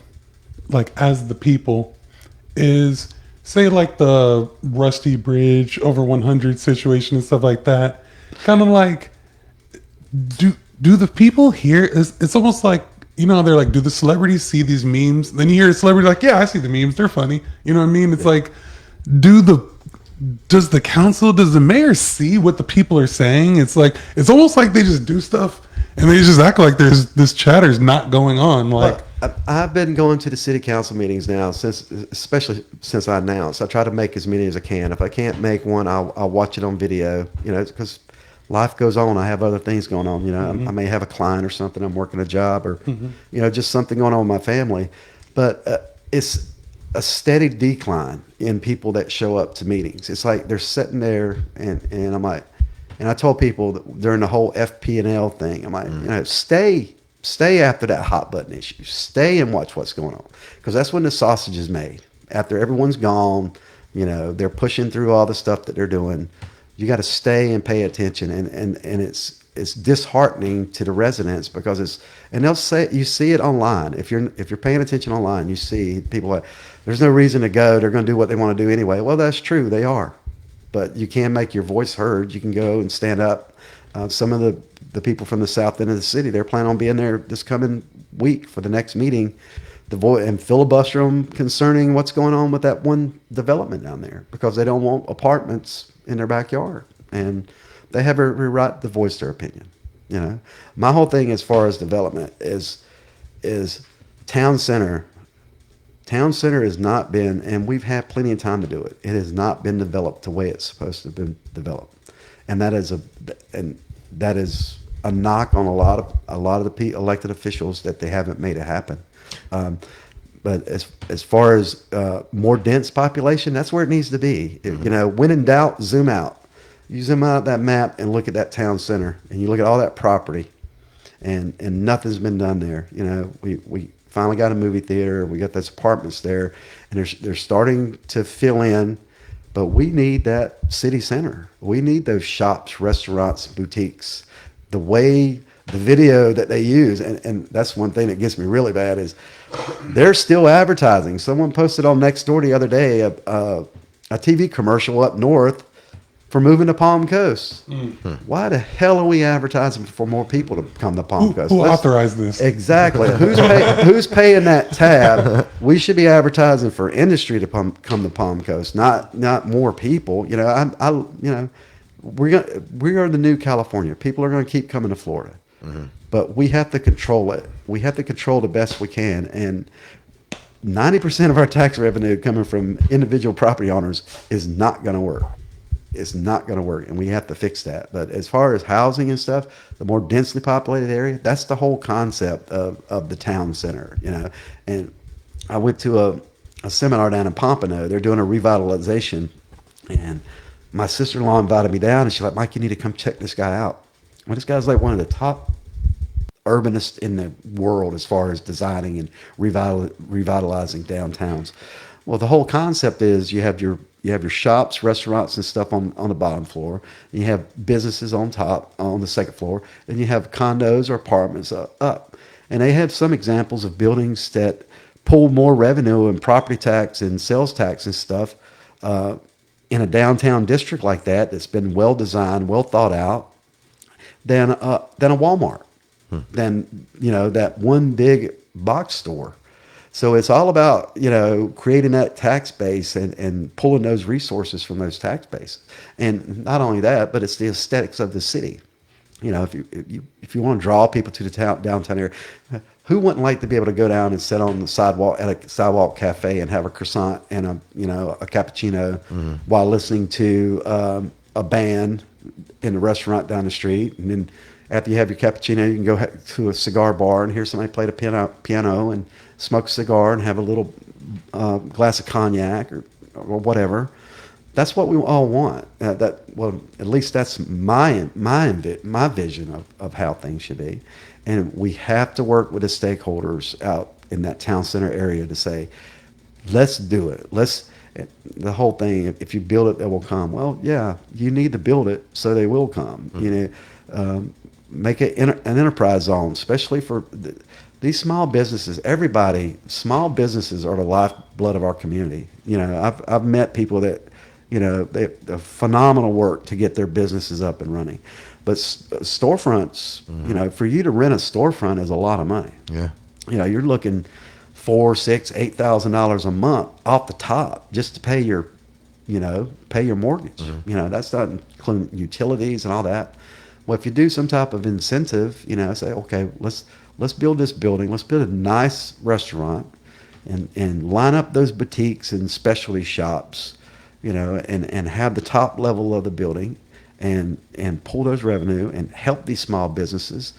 as the people, is say like the Rusty Bridge over 100 situation and stuff like that. Kind of like, do the people here? It's almost like, they're like, do the celebrities see these memes? Then you hear a celebrity like, yeah, I see the memes. They're funny. You know what I mean? It's like, does the council, does the mayor see what the people are saying? It's like, it's almost like they just do stuff and they just act like there's this chatter's not going on. Like, I've been going to the city council meetings now especially since I announced. I try to make as many as I can. If I can't make one, I'll watch it on video, because life goes on. I have other things going on. I may have a client or something. I'm working a job or, just something going on with my family. But it's a steady decline in people that show up to meetings. It's like they're sitting there and I'm like, and I told people that during the whole FP&L thing, I'm like, stay after that hot button issue. Stay and watch what's going on. Because that's when the sausage is made. After everyone's gone, they're pushing through all the stuff that they're doing. You got to stay and pay attention, and it's disheartening to the residents because they'll say, you see it online. If you're paying attention online, you see people like, there's no reason to go. They're going to do what they want to do anyway. Well, that's true. They are, but you can make your voice heard. You can go and stand up. Some of the people from the south end of the city, they're planning on being there this coming week for the next meeting, and filibuster them concerning what's going on with that one development down there because they don't want apartments in their backyard, and they have every right to voice their opinion. My whole thing as far as development is town center. Town center has not been, and we've had plenty of time to do it. It has not been developed the way it's supposed to have been developed, and that is a knock on a lot of the elected officials that they haven't made it happen. But as far as more dense population, that's where it needs to be. When in doubt, zoom out. You zoom out that map and look at that town center, and you look at all that property, and nothing's been done there. We finally got a movie theater. We got those apartments there, and they're starting to fill in. But we need that city center. We need those shops, restaurants, boutiques. The video that they use, and that's one thing that gets me really bad, is they're still advertising. Someone posted on Nextdoor the other day a TV commercial up north for moving to Palm Coast. Why the hell are we advertising for more people to come to Palm Coast? Who authorized this? Exactly. Who's paying that tab? We should be advertising for industry to come to Palm Coast, not more people. We are the new California. People are going to keep coming to Florida, but we have to control it. We have to control the best we can, and 90% of our tax revenue coming from individual property owners is not going to work. It's not going to work, and we have to fix that. But as far as housing and stuff, the more densely populated area, that's the whole concept of the town center, And I went to a seminar down in Pompano. They're doing a revitalization, and my sister-in-law invited me down, and she's like, Mike, you need to come check this guy out. Well, this guy's like one of the top urbanists in the world as far as designing and revitalizing downtowns. Well, the whole concept is you have your shops, restaurants, and stuff on the bottom floor. You have businesses on top, on the second floor, and you have condos or apartments up. And they have some examples of buildings that pull more revenue and property tax and sales tax and stuff in a downtown district like that that's been well designed, well thought out, than a Walmart, than that one big box store. So it's all about, creating that tax base and pulling those resources from those tax bases. And not only that, but it's the aesthetics of the city. If you want to draw people to the downtown area, who wouldn't like to be able to go down and sit on the sidewalk at a sidewalk cafe and have a croissant and a cappuccino while listening to a band in a restaurant down the street, and then after you have your cappuccino, you can go to a cigar bar and hear somebody play the piano and smoke a cigar and have a little glass of cognac or whatever. That's what we all want. Well, at least that's my vision of how things should be. And we have to work with the stakeholders out in that town center area to say, let's do it. The whole thing, if you build it, they will come. Well, yeah, you need to build it so they will come. Mm-hmm. Make it an enterprise zone, especially for these small businesses. Small businesses are the lifeblood of our community. I've met people that, they have phenomenal work to get their businesses up and running. But storefronts, mm-hmm. For you to rent a storefront is a lot of money. Yeah. You're looking $4,000, $6,000, $8,000 a month off the top just to pay your mortgage. Mm-hmm. That's not including utilities and all that. Well, if you do some type of incentive, say, okay, let's build this building, let's build a nice restaurant, and line up those boutiques and specialty shops, and have the top level of the building, and pull those revenue and help these small businesses.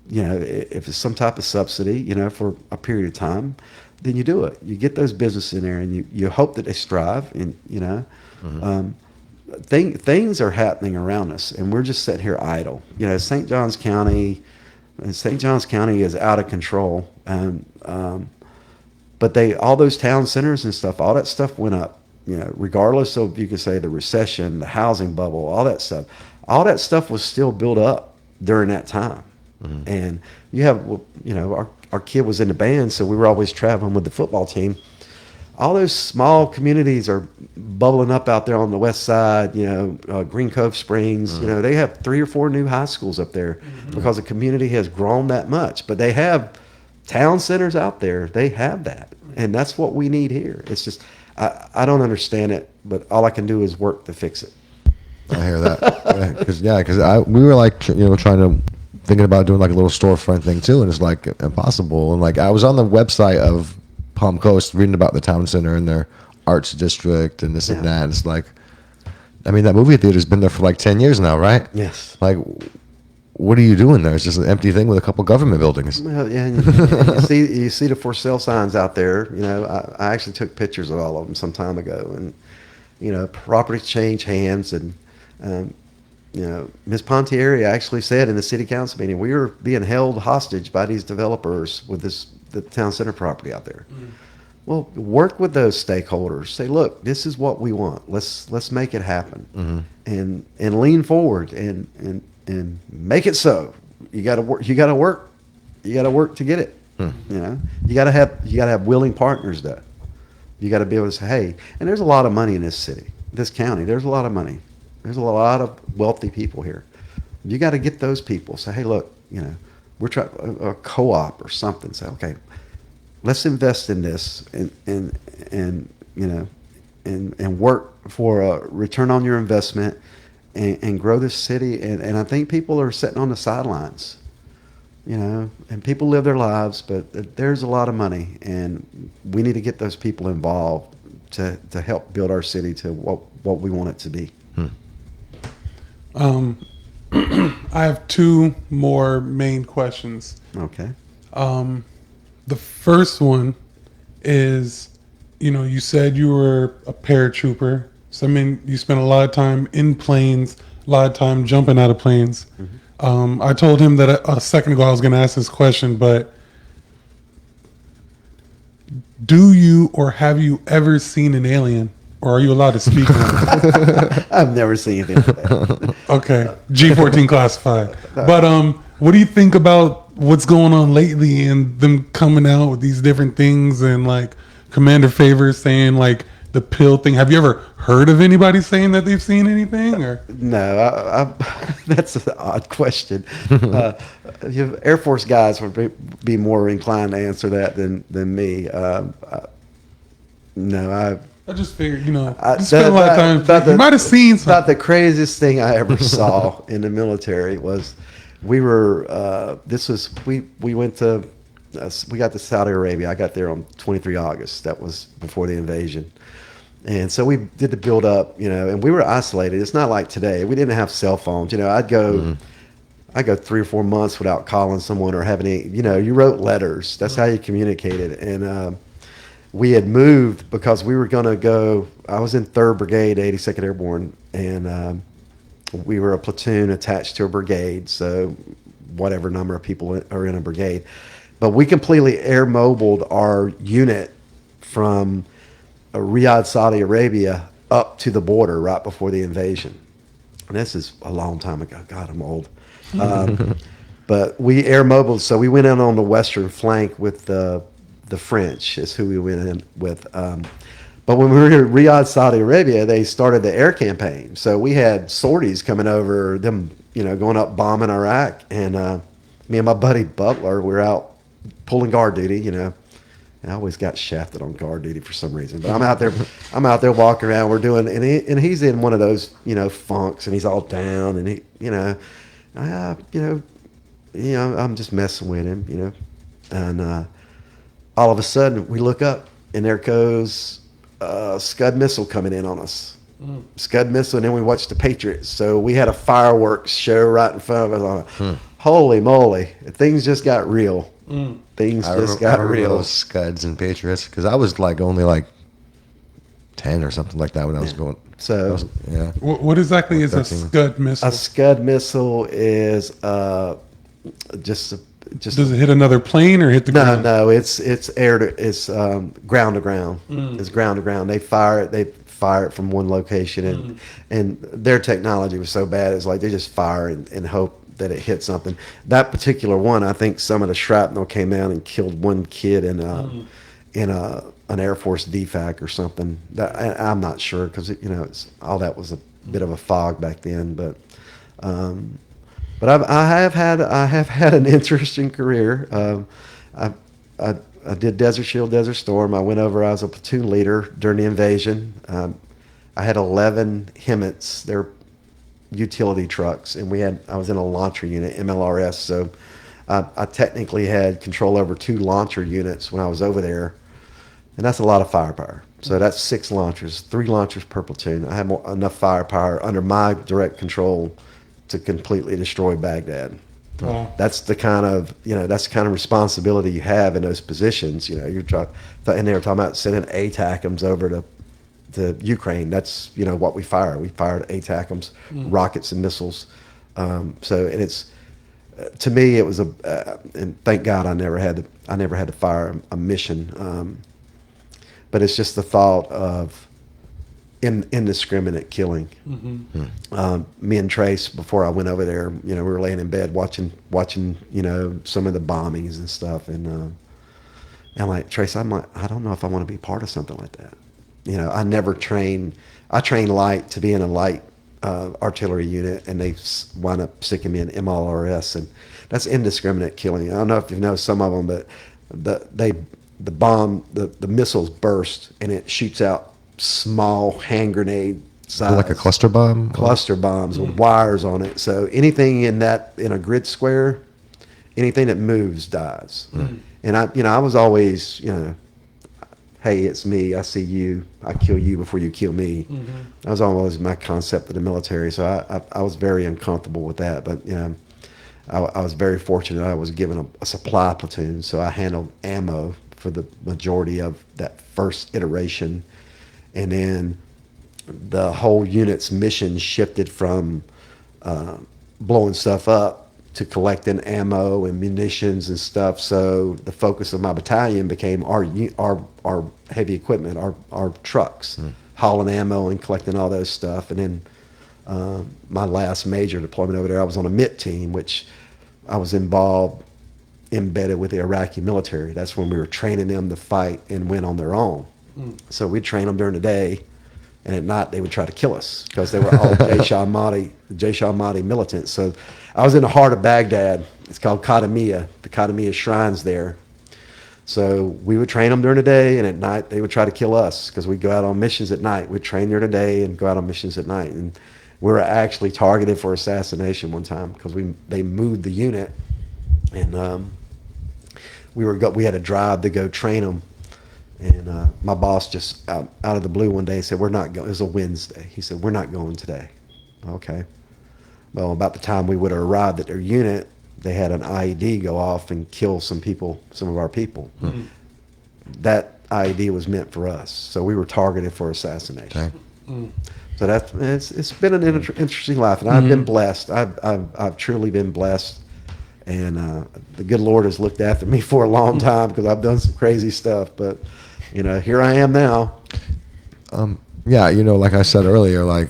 If it's some type of subsidy, for a period of time, then you do it. You get those businesses in there, and you hope that they strive. And mm-hmm. Things are happening around us, and we're just sitting here idle. St. Johns County is out of control, and but all those town centers and stuff, all that stuff went up. Regardless of, you could say, the recession, the housing bubble, all that stuff was still built up during that time. Mm-hmm. And you have, our kid was in the band, so we were always traveling with the football team. All those small communities are bubbling up out there on the west side, Green Cove Springs. Mm-hmm. They have 3 or 4 new high schools up there mm-hmm. because the community has grown that much. But they have town centers out there. They have that. And that's what we need here. It's just, I don't understand it, but all I can do is work to fix it. I hear that. Because we were thinking about doing like a little storefront thing too, and it's like impossible. And like I was on the website of Palm Coast reading about the town center and their arts district and this and that. And it's like, that movie theater's been there for like 10 years now, right? Yes. Like, what are you doing there? It's just an empty thing with a couple government buildings. Well, yeah, you see the for sale signs out there. I actually took pictures of all of them some time ago, and property changed hands, and Ms. Pontieri actually said in the city council meeting, we were being held hostage by these developers with the town center property out there. Mm. Well, work with those stakeholders. Say, look, this is what we want. Let's make it happen, mm-hmm. and lean forward and make it so. You got to work. You got to work. You got to work to get it. You got to have willing partners though. You got to be able to say, hey, and there's a lot of money in this city, this county. There's a lot of money. There's a lot of wealthy people here. You got to get those people. Say, hey, look, we're trying a co-op or something. Say, okay, let's invest in this and work for a return on your investment and grow this city. And I think people are sitting on the sidelines, and people live their lives, but there's a lot of money, and we need to get those people involved to help build our city to what we want it to be. I have 2 more main questions. Okay. The first one is, you said you were a paratrooper. So, you spent a lot of time in planes, a lot of time jumping out of planes. Mm-hmm. I told him that a second ago I was going to ask this question, but do you or have you ever seen an alien? Or are you allowed to speak on it? I've never seen anything like that. Okay. G14 classified. But what do you think about what's going on lately and them coming out with these different things and like Commander Favors saying like the pill thing? Have you ever heard of anybody saying that they've seen anything? Or no, that's an odd question. Air Force guys would be more inclined to answer that than me. No, I just figured, you spent a lot of time. You might have seen something. About the craziest thing I ever saw in the military was we went to, we got to Saudi Arabia. I got there on 23 August. That was before the invasion. And so we did the build up, and we were isolated. It's not like today. We didn't have cell phones. I'd go, I go 3 or 4 months without calling someone or having any, you wrote letters. That's how you communicated. And we had moved because we were going to go, I was in 3rd Brigade, 82nd Airborne, and we were a platoon attached to a brigade. So whatever number of people are in a brigade. But we completely air mobiled our unit from Riyadh, Saudi Arabia up to the border right before the invasion. And this is a long time ago. God, I'm old. But we air mobiled, so we went in on the western flank with the French is who we went in with. But when we were in Riyadh, Saudi Arabia, they started the air campaign. So we had sorties coming over, them, going up bombing Iraq. And me and my buddy Butler, we were out pulling guard duty, And I always got shafted on guard duty for some reason. But I'm out there walking around. We're doing, and he's in one of those, funks, and he's all down, and I'm just messing with him, and all of a sudden we look up, and there goes a Scud missile coming in on us. Scud missile, and then we watched the Patriots. So we had a fireworks show right in front of us. Holy moly, things just got real. Things just got real. Those Scuds and Patriots, because I was only 10 or something like that when I was going. So yeah. What exactly is a 13. Scud missile? A Scud missile is just. Does it hit another plane or hit the ground? No, it's air to, it's ground to ground. It's ground to ground. They fire it from one location, and their technology was so bad. It's like they just fire and hope that it hit something. That particular one, I think some of the shrapnel came out and killed one kid in an Air Force DFAC or something. I'm not sure because it's all that was a bit of a fog back then, but. But I have had an interesting career. I did Desert Shield, Desert Storm. I went over. I was a platoon leader during the invasion. I had 11 HEMTs. They're utility trucks, and I was in a launcher unit, MLRS. So I technically had control over 2 launcher units when I was over there, and that's a lot of firepower. So that's 6 launchers, 3 launchers per platoon. I had enough firepower under my direct control to completely destroy Baghdad. Wow. That's the kind of responsibility you have in those positions. You're and they were talking about sending ATACMs over to Ukraine. That's what we fire. We fired ATACMs, rockets and missiles. And it's to me it was and thank God I never had to fire a mission. But it's just the thought of indiscriminate killing. Me and Trace, before I went over there, we were laying in bed watching some of the bombings and stuff, and like Trace, I'm like, I don't know if I want to be part of something like that. I never trained. I trained light to be in a light artillery unit, and they wound up sticking me in MLRS, and that's indiscriminate killing. I don't know if you know some of them, but the missiles burst and it shoots out small hand grenade size, Like a cluster bomb? cluster bombs with wires on it. So anything in a grid square, anything that moves dies. And I was always, hey, it's me. I see you. I kill you before you kill me. That was always my concept of the military. So I was very uncomfortable with that. But I was very fortunate. I was given a supply platoon, so I handled ammo for the majority of that first iteration. And then the whole unit's mission shifted from blowing stuff up to collecting ammo and munitions and stuff. So the focus of my battalion became our heavy equipment, our trucks, hauling ammo and collecting all those stuff. And then my last major deployment over there, I was on a MIT team, which I was embedded with the Iraqi military. That's when we were training them to fight and win on their own. So we'd train them during the day, and at night they would try to kill us because they were all Jaysh al-Mahdi militants. So I was in the heart of Baghdad. It's called Qadamiyya. The Qadamiyya shrine's there. So we would train them during the day, and at night they would try to kill us because we'd go out on missions at night. We'd train during the day and go out on missions at night. And we were actually targeted for assassination one time because they moved the unit, and we had a drive to go train them. And my boss just out of the blue one day said, "We're not going." It was a Wednesday. He said, "We're not going today." Okay. Well, about the time we would have arrived at their unit, they had an IED go off and kill some of our people. That IED was meant for us, so we were targeted for assassination. Okay. So it's been an interesting life, and I've been blessed. I've truly been blessed, and the good Lord has looked after me for a long time because I've done some crazy stuff. But here I am now. Yeah, like I said earlier, like,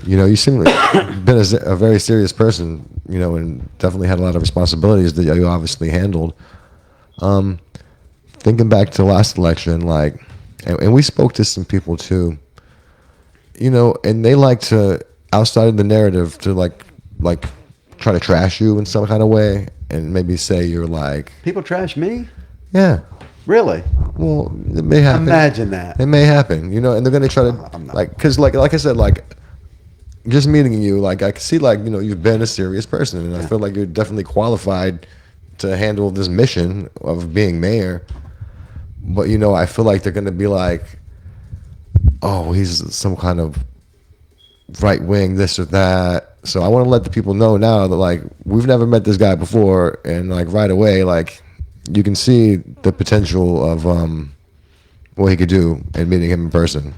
you seem like been a very serious person, and definitely had a lot of responsibilities that you obviously handled. Thinking back to the last election, like, and we spoke to some people too, and they like to, outside of the narrative, to like try to trash you in some kind of way, and maybe say you're like, People trash me? yeah. Really? Well, it may happen. Imagine that. It may happen, and they're gonna try to I'm not. because like I said, like, just meeting you, like, I can see, like, you've been a serious person, and I feel like you're definitely qualified to handle this mission of being mayor. But I feel like they're gonna be like, oh, he's some kind of right wing, this or that. So I want to let the people know now that, like, we've never met this guy before, and like right away, like, you can see the potential of what he could do in meeting him in person.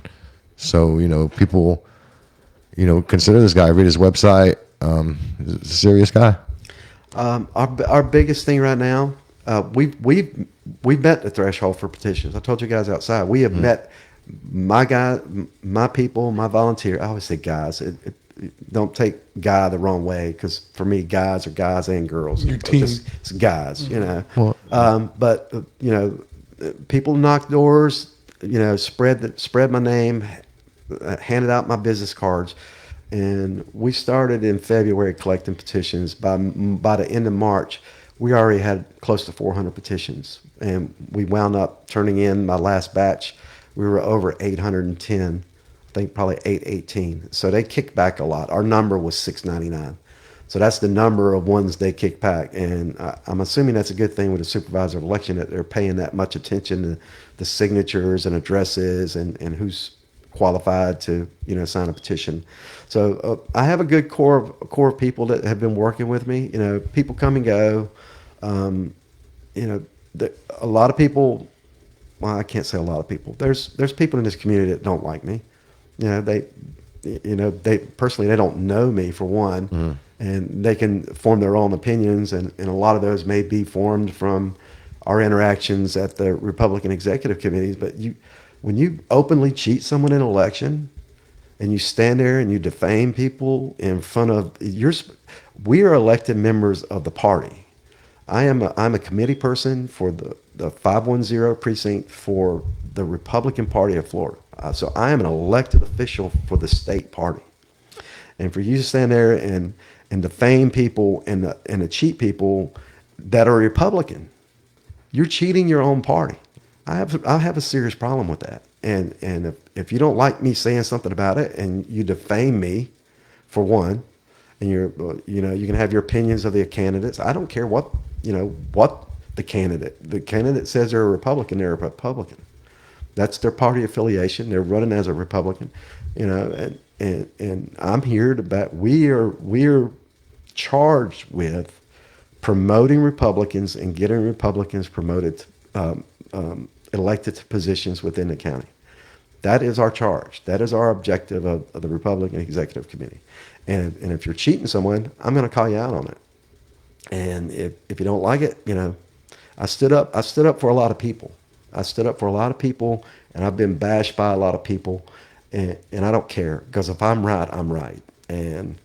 So people, consider this guy, read his website. He's a serious guy. Our biggest thing right now, we've met the threshold for petitions. I told you guys outside. We have met my people, my volunteer. I always say guys. Don't take guy the wrong way, because for me, guys are guys and girls. Your team. It's guys, Well, But people knock doors, spread my name, handed out my business cards, and we started in February collecting petitions. By the end of March, we already had close to 400 petitions, and we wound up turning in my last batch. We were over 810. I think probably 818. So they kicked back a lot. Our number was 699. So that's the number of ones they kicked back. And I'm assuming that's a good thing with the supervisor of election, that they're paying that much attention to the signatures and addresses and who's qualified to sign a petition. So I have a good core of people that have been working with me. People come and go. A lot of people. Well, I can't say a lot of people. There's people in this community that don't like me. They personally, they don't know me, for one, and they can form their own opinions, and a lot of those may be formed from our interactions at the Republican executive committees. But when you openly cheat someone in an election, and you stand there and you defame people in front of we are elected members of the party. I'm a committee person for the 510 precinct for the Republican Party of Florida. So I am an elected official for the state party. And for you to stand there and defame people and to cheat people that are Republican, you're cheating your own party. I have a serious problem with that. And if you don't like me saying something about it, and you defame me, for one, and you can have your opinions of the candidates. I don't care what the candidate says they're a Republican, they're a Republican. That's their party affiliation. They're running as a Republican, and I'm here to bet we're charged with promoting Republicans and getting Republicans promoted, elected to positions within the county. That is our charge. That is our objective of the Republican Executive Committee. And if you're cheating someone, I'm going to call you out on it. And if you don't like it, I stood up for a lot of people. I stood up for a lot of people, and I've been bashed by a lot of people, and I don't care, because if I'm right, I'm right. And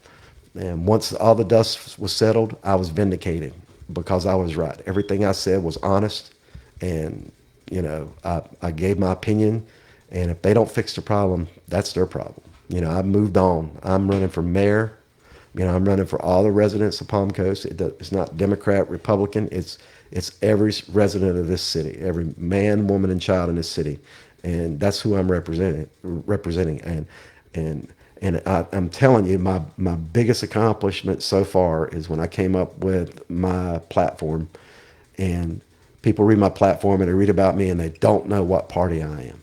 once all the dust was settled, I was vindicated because I was right. Everything I said was honest, and I gave my opinion. And if they don't fix the problem, that's their problem. I've moved on. I'm running for mayor. I'm running for all the residents of Palm Coast. It's not Democrat, Republican. It's every resident of this city, every man, woman, and child in this city, and that's who I'm representing. And I'm telling you, my biggest accomplishment so far is when I came up with my platform, and people read my platform and they read about me and they don't know what party I am.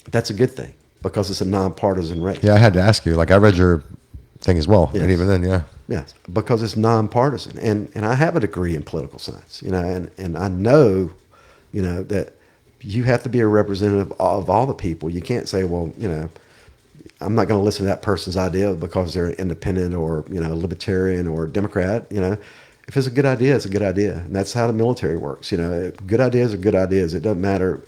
That's a good thing, because it's a nonpartisan race. Yeah, I had to ask you. Like, I read your thing as well. Yes. And even then, yeah. Yes, because it's nonpartisan, and I have a degree in political science, and I know, that you have to be a representative of all the people. You can't say, well, I'm not going to listen to that person's idea because they're independent or libertarian or Democrat. If it's a good idea, it's a good idea, and that's how the military works. Good ideas are good ideas. It doesn't matter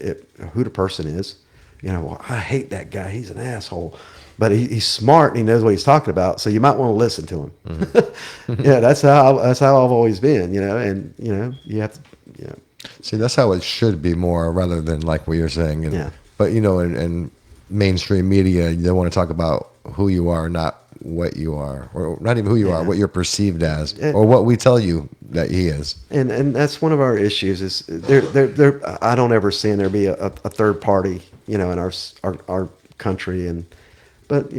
who the person is. Well, I hate that guy. He's an asshole. But he's smart and he knows what he's talking about, so you might want to listen to him. Mm-hmm. Yeah, that's how I've always been, and you have to, See, that's how it should be more, rather than like what you're saying. Yeah. But in mainstream media, they want to talk about who you are, not what you are, or not even who you are, what you're perceived as, or what we tell you that he is. And that's one of our issues. Is there I don't ever see there be a third party, in our country, but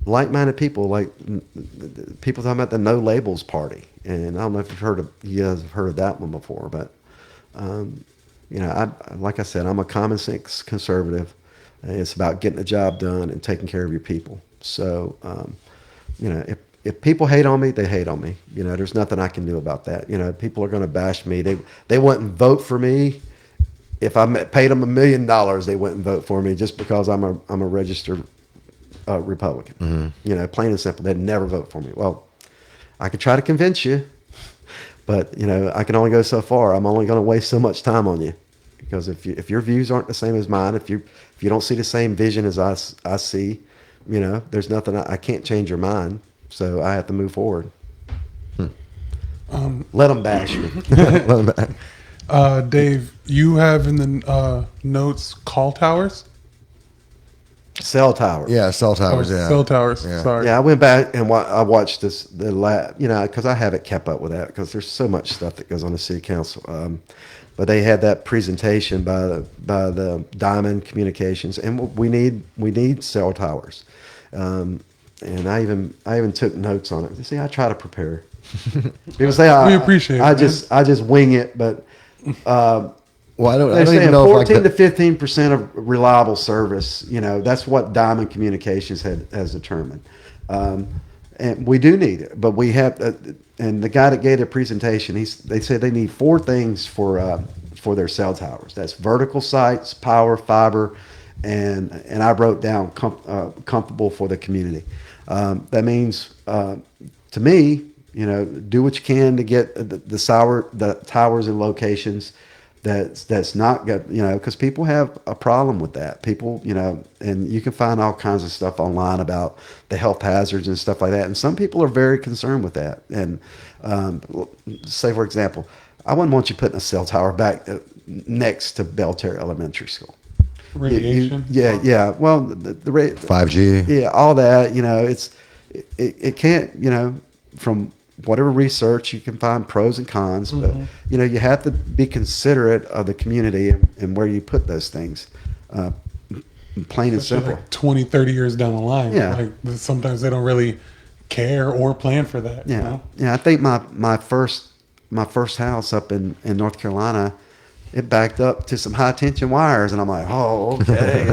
like-minded people, like people talking about the no labels party, and I don't know if you guys have heard of that one before, but like I said, I'm a common sense conservative. It's about getting the job done and taking care of your people. So if people hate on me, they hate on me. There's nothing I can do about that. People are going to bash me. They wouldn't vote for me if I paid them $1 million. They wouldn't vote for me just because I'm a registered Republican. Mm-hmm. Plain and simple. They'd never vote for me. Well, I could try to convince you, but I can only go so far. I'm only going to waste so much time on you, because if your views aren't the same as mine, if you don't see the same vision as I see, there's nothing. I can't change your mind, so I have to move forward. Let them bash me. Dave, you have in the notes call towers? Cell towers. Yeah, cell towers. Yeah, Cell towers. Yeah. Sorry. Yeah, I went back and I watched because I haven't kept up with that, because there's so much stuff that goes on the city council. But they had that presentation by the Diamond Communications, and we need cell towers. And I even took notes on it. You see, I try to prepare. People say we appreciate it. I just wing it, but Well, I they don't say even know 14 to 15% of reliable service. That's what Diamond Communications has determined, and we do need it. But we have, and the guy that gave the presentation, they said they need 4 things for their cell towers. That's vertical sites, power, fiber, and I wrote down comfortable for the community. That means to me, do what you can to get the towers in locations that's not good, because people have a problem with that. People, and you can find all kinds of stuff online about the health hazards and stuff like that. And some people are very concerned with that. And say, for example, I wouldn't want you putting a cell tower back next to Belterre Elementary School. Radiation? Yeah. Well, the 5G. Yeah, all that. It can't. From whatever research, you can find pros and cons, but you have to be considerate of the community and where you put those things. Plain and simple. Like 20, 30 years down the line. Yeah. Like sometimes they don't really care or plan for that. Yeah. Yeah. I think my first house up in North Carolina, it backed up to some high tension wires, and I'm like, oh, okay.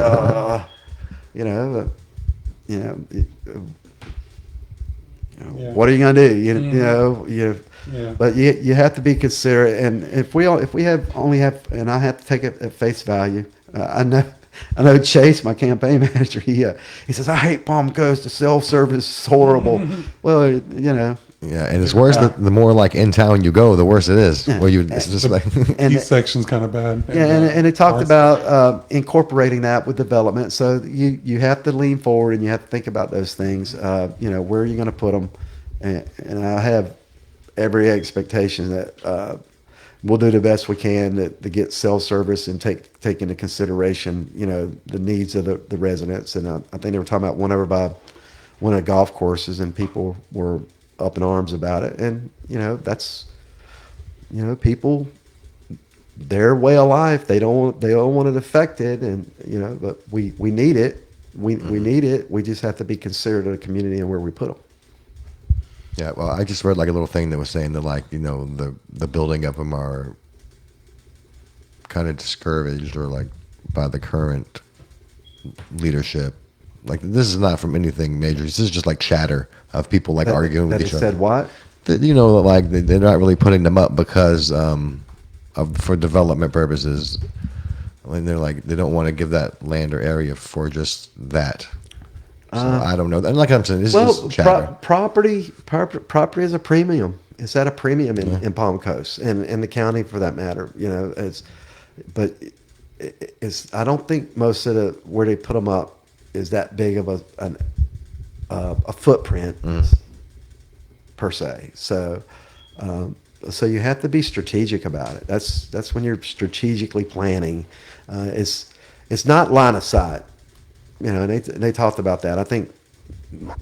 What are you gonna do? But you have to be considerate. And if we only have, and I have to take it at face value. I know Chase, my campaign manager. He says, I hate Palm Coast. The cell service is horrible. Well, Yeah, and it's worse. The more like in town you go, the worse it is. Yeah. Well, it's just like and East section's kind of bad. Yeah, and it talked about incorporating that with development. So you have to lean forward and you have to think about those things. Where are you going to put them? And I have every expectation that we'll do the best we can to get cell service and take into consideration, the needs of the residents. And I think they were talking about one over by one of the golf courses, and people were up in arms about it. And that's people, their way of life, they don't want it affected, and but we need it. We need it. We just have to be considerate of the community and where we put them. Yeah, well, I just read like a little thing that was saying that the building of them are kind of discouraged or like by the current leadership like this is not from anything major. This is just like chatter of people like arguing with That each he other. said what? That, like they're not really putting them up because for development purposes. And they're like they don't want to give that land or area for just that. So I don't know. And like I'm saying, this is just chatter. Property is a premium. It's at a premium in Palm Coast and in the county for that matter. It's I don't think most of the where they put them up is that big of a footprint per se. So you have to be strategic about it. That's when you're strategically planning. It's not line of sight. And they talked about that. I think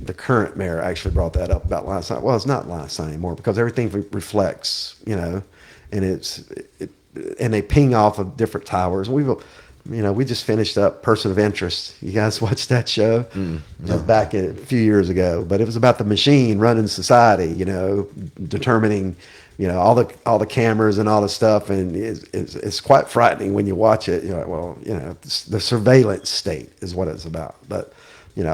the current mayor actually brought that up about line of sight. Well, it's not line of sight anymore because everything reflects, and and they ping off of different towers. We just finished up Person of Interest. You guys watched that show? Back a few years ago, but it was about the machine running society, determining, all the cameras and all the stuff. And it's quite frightening when you watch it. You're like, the surveillance state is what it's about. But, you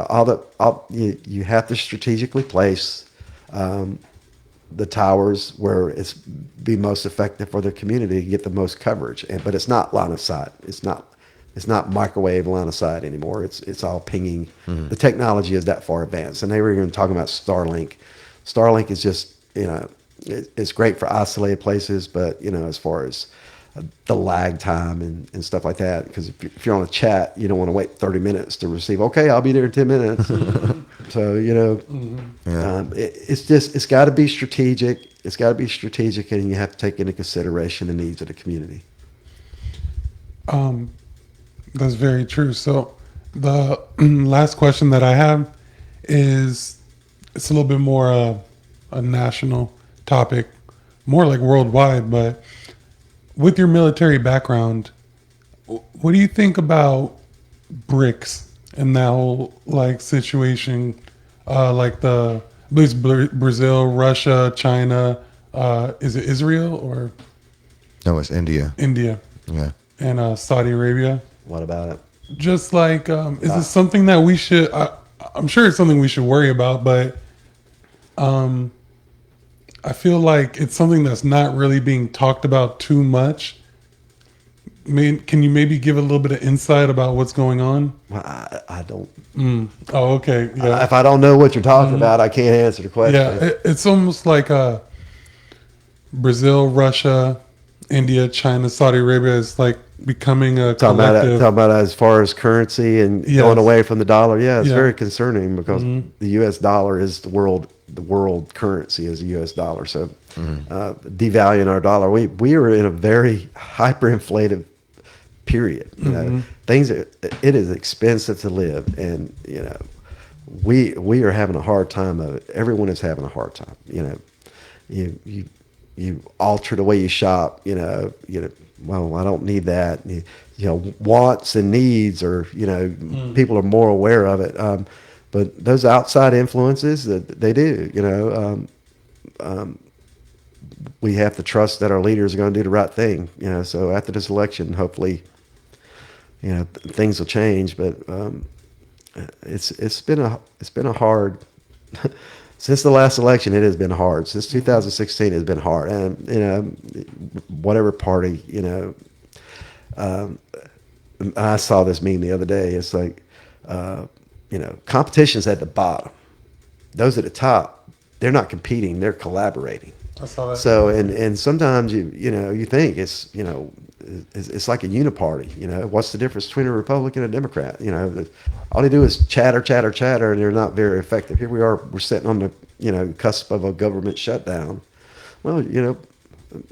have to strategically place the towers where it's be most effective for the community to get the most coverage. But it's not line of sight. It's not microwave line of sight anymore. It's all pinging. The technology is that far advanced. And they were even talking about Starlink. Starlink is just, it's great for isolated places, but, as far as the lag time and stuff like that, because if you're on a chat, you don't want to wait 30 minutes to receive, okay, I'll be there in 10 minutes. So, it's got to be strategic. It's got to be strategic, and you have to take into consideration the needs of the community. That's very true. So the last question that I have is, it's a little bit more a national topic, more like worldwide, but with your military background, what do you think about BRICS and that whole situation? I believe it's Brazil, Russia, China, is it Israel or? No, it's India. India. Yeah. And Saudi Arabia. What about it? Just like, is this something that we should, I'm sure it's something we should worry about, but I feel like it's something that's not really being talked about too much. Can you maybe give a little bit of insight about what's going on? Well, I don't. Oh, okay. Yeah. If I don't know what you're talking about, I can't answer the question. Yeah, it's almost like Brazil, Russia, India, China, Saudi Arabia is like becoming a collective. Talking about as far as currency and going away from the dollar. Yeah, it's very concerning because the U.S. dollar is the world currency is the U.S. dollar. So devaluing our dollar, we are in a very hyperinflated period. It is expensive to live, and we are having a hard time of it. Everyone is having a hard time. You alter the way you shop. Well, I don't need that. Wants and needs, or people are more aware of it. But those outside influences, that they do. We have to trust that our leaders are going to do the right thing. So after this election, hopefully, things will change. But it's been a hard. Since the last election, it has been hard. Since 2016, it has been hard. And, whatever party, I saw this meme the other day. It's like, competition's at the bottom. Those at the top, they're not competing, they're collaborating. I saw that. So, and sometimes you think it's like a uniparty. What's the difference between a Republican and a Democrat? All they do is chatter, and they're not very effective. Here we are, we're sitting on the cusp of a government shutdown. Well,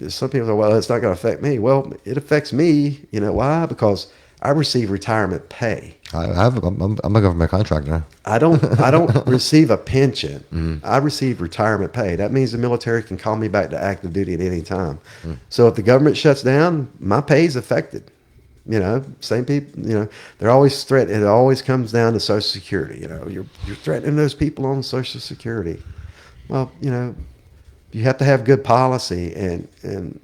some people say, well, it's not going to affect me. Well, it affects me. Why? Because I receive retirement pay. I'm a government contractor. I don't receive a pension. I receive retirement pay. That means the military can call me back to active duty at any time. So if the government shuts down, my pay is affected. Same people. They're always threatened. It always comes down to Social Security. You're threatening those people on Social Security. Well, you have to have good policy, and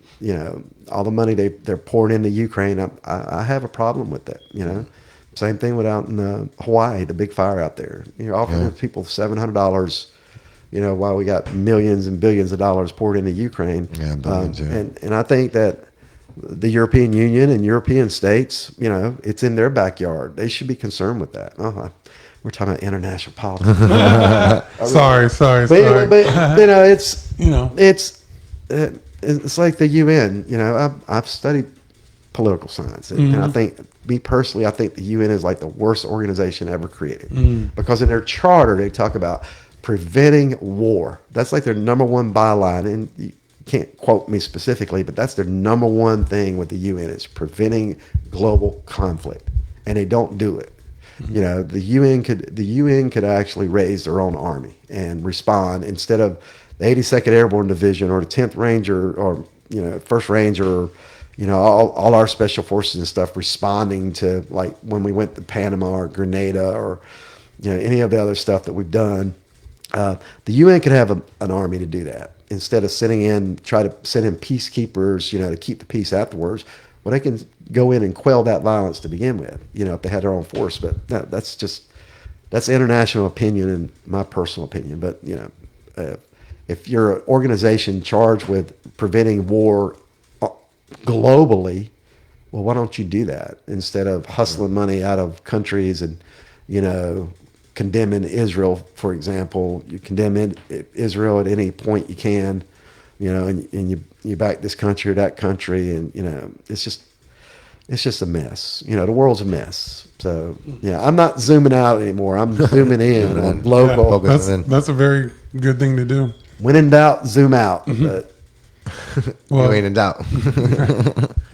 all the money they're pouring into Ukraine. I have a problem with that. Same thing with out in Hawaii, the big fire out there. You're offering people $700, while we got millions and billions of dollars poured into Ukraine. Yeah, billions, yeah. And I think that the European Union and European states, it's in their backyard. They should be concerned with that. We're talking about international politics. Sorry. But anyway, it's like the UN. I've studied political science, and I think, me personally, I think the UN is like the worst organization ever created because in their charter they talk about preventing war. That's like their number one byline, and you can't quote me specifically, but that's their number one thing with the UN is preventing global conflict, and they don't do it. The UN could actually raise their own army and respond instead of the 82nd Airborne Division or the 10th Ranger or 1st Ranger or all our special forces and stuff responding to, like when we went to Panama or Grenada or any of the other stuff that we've done. The UN could have an army to do that instead of try to send in peacekeepers to keep the peace afterwards. Well, they can go in and quell that violence to begin with, if they had their own force. But that's international opinion and my personal opinion. But if you're an organization charged with preventing war globally, well, why don't you do that instead of hustling money out of countries and condemning Israel, for example? You condemn Israel at any point you can, and you back this country or that country, and it's just a mess. The world's a mess. So I'm not zooming out anymore. I'm zooming in on local. That's a very good thing to do. When in doubt, zoom out. But you ain't in doubt.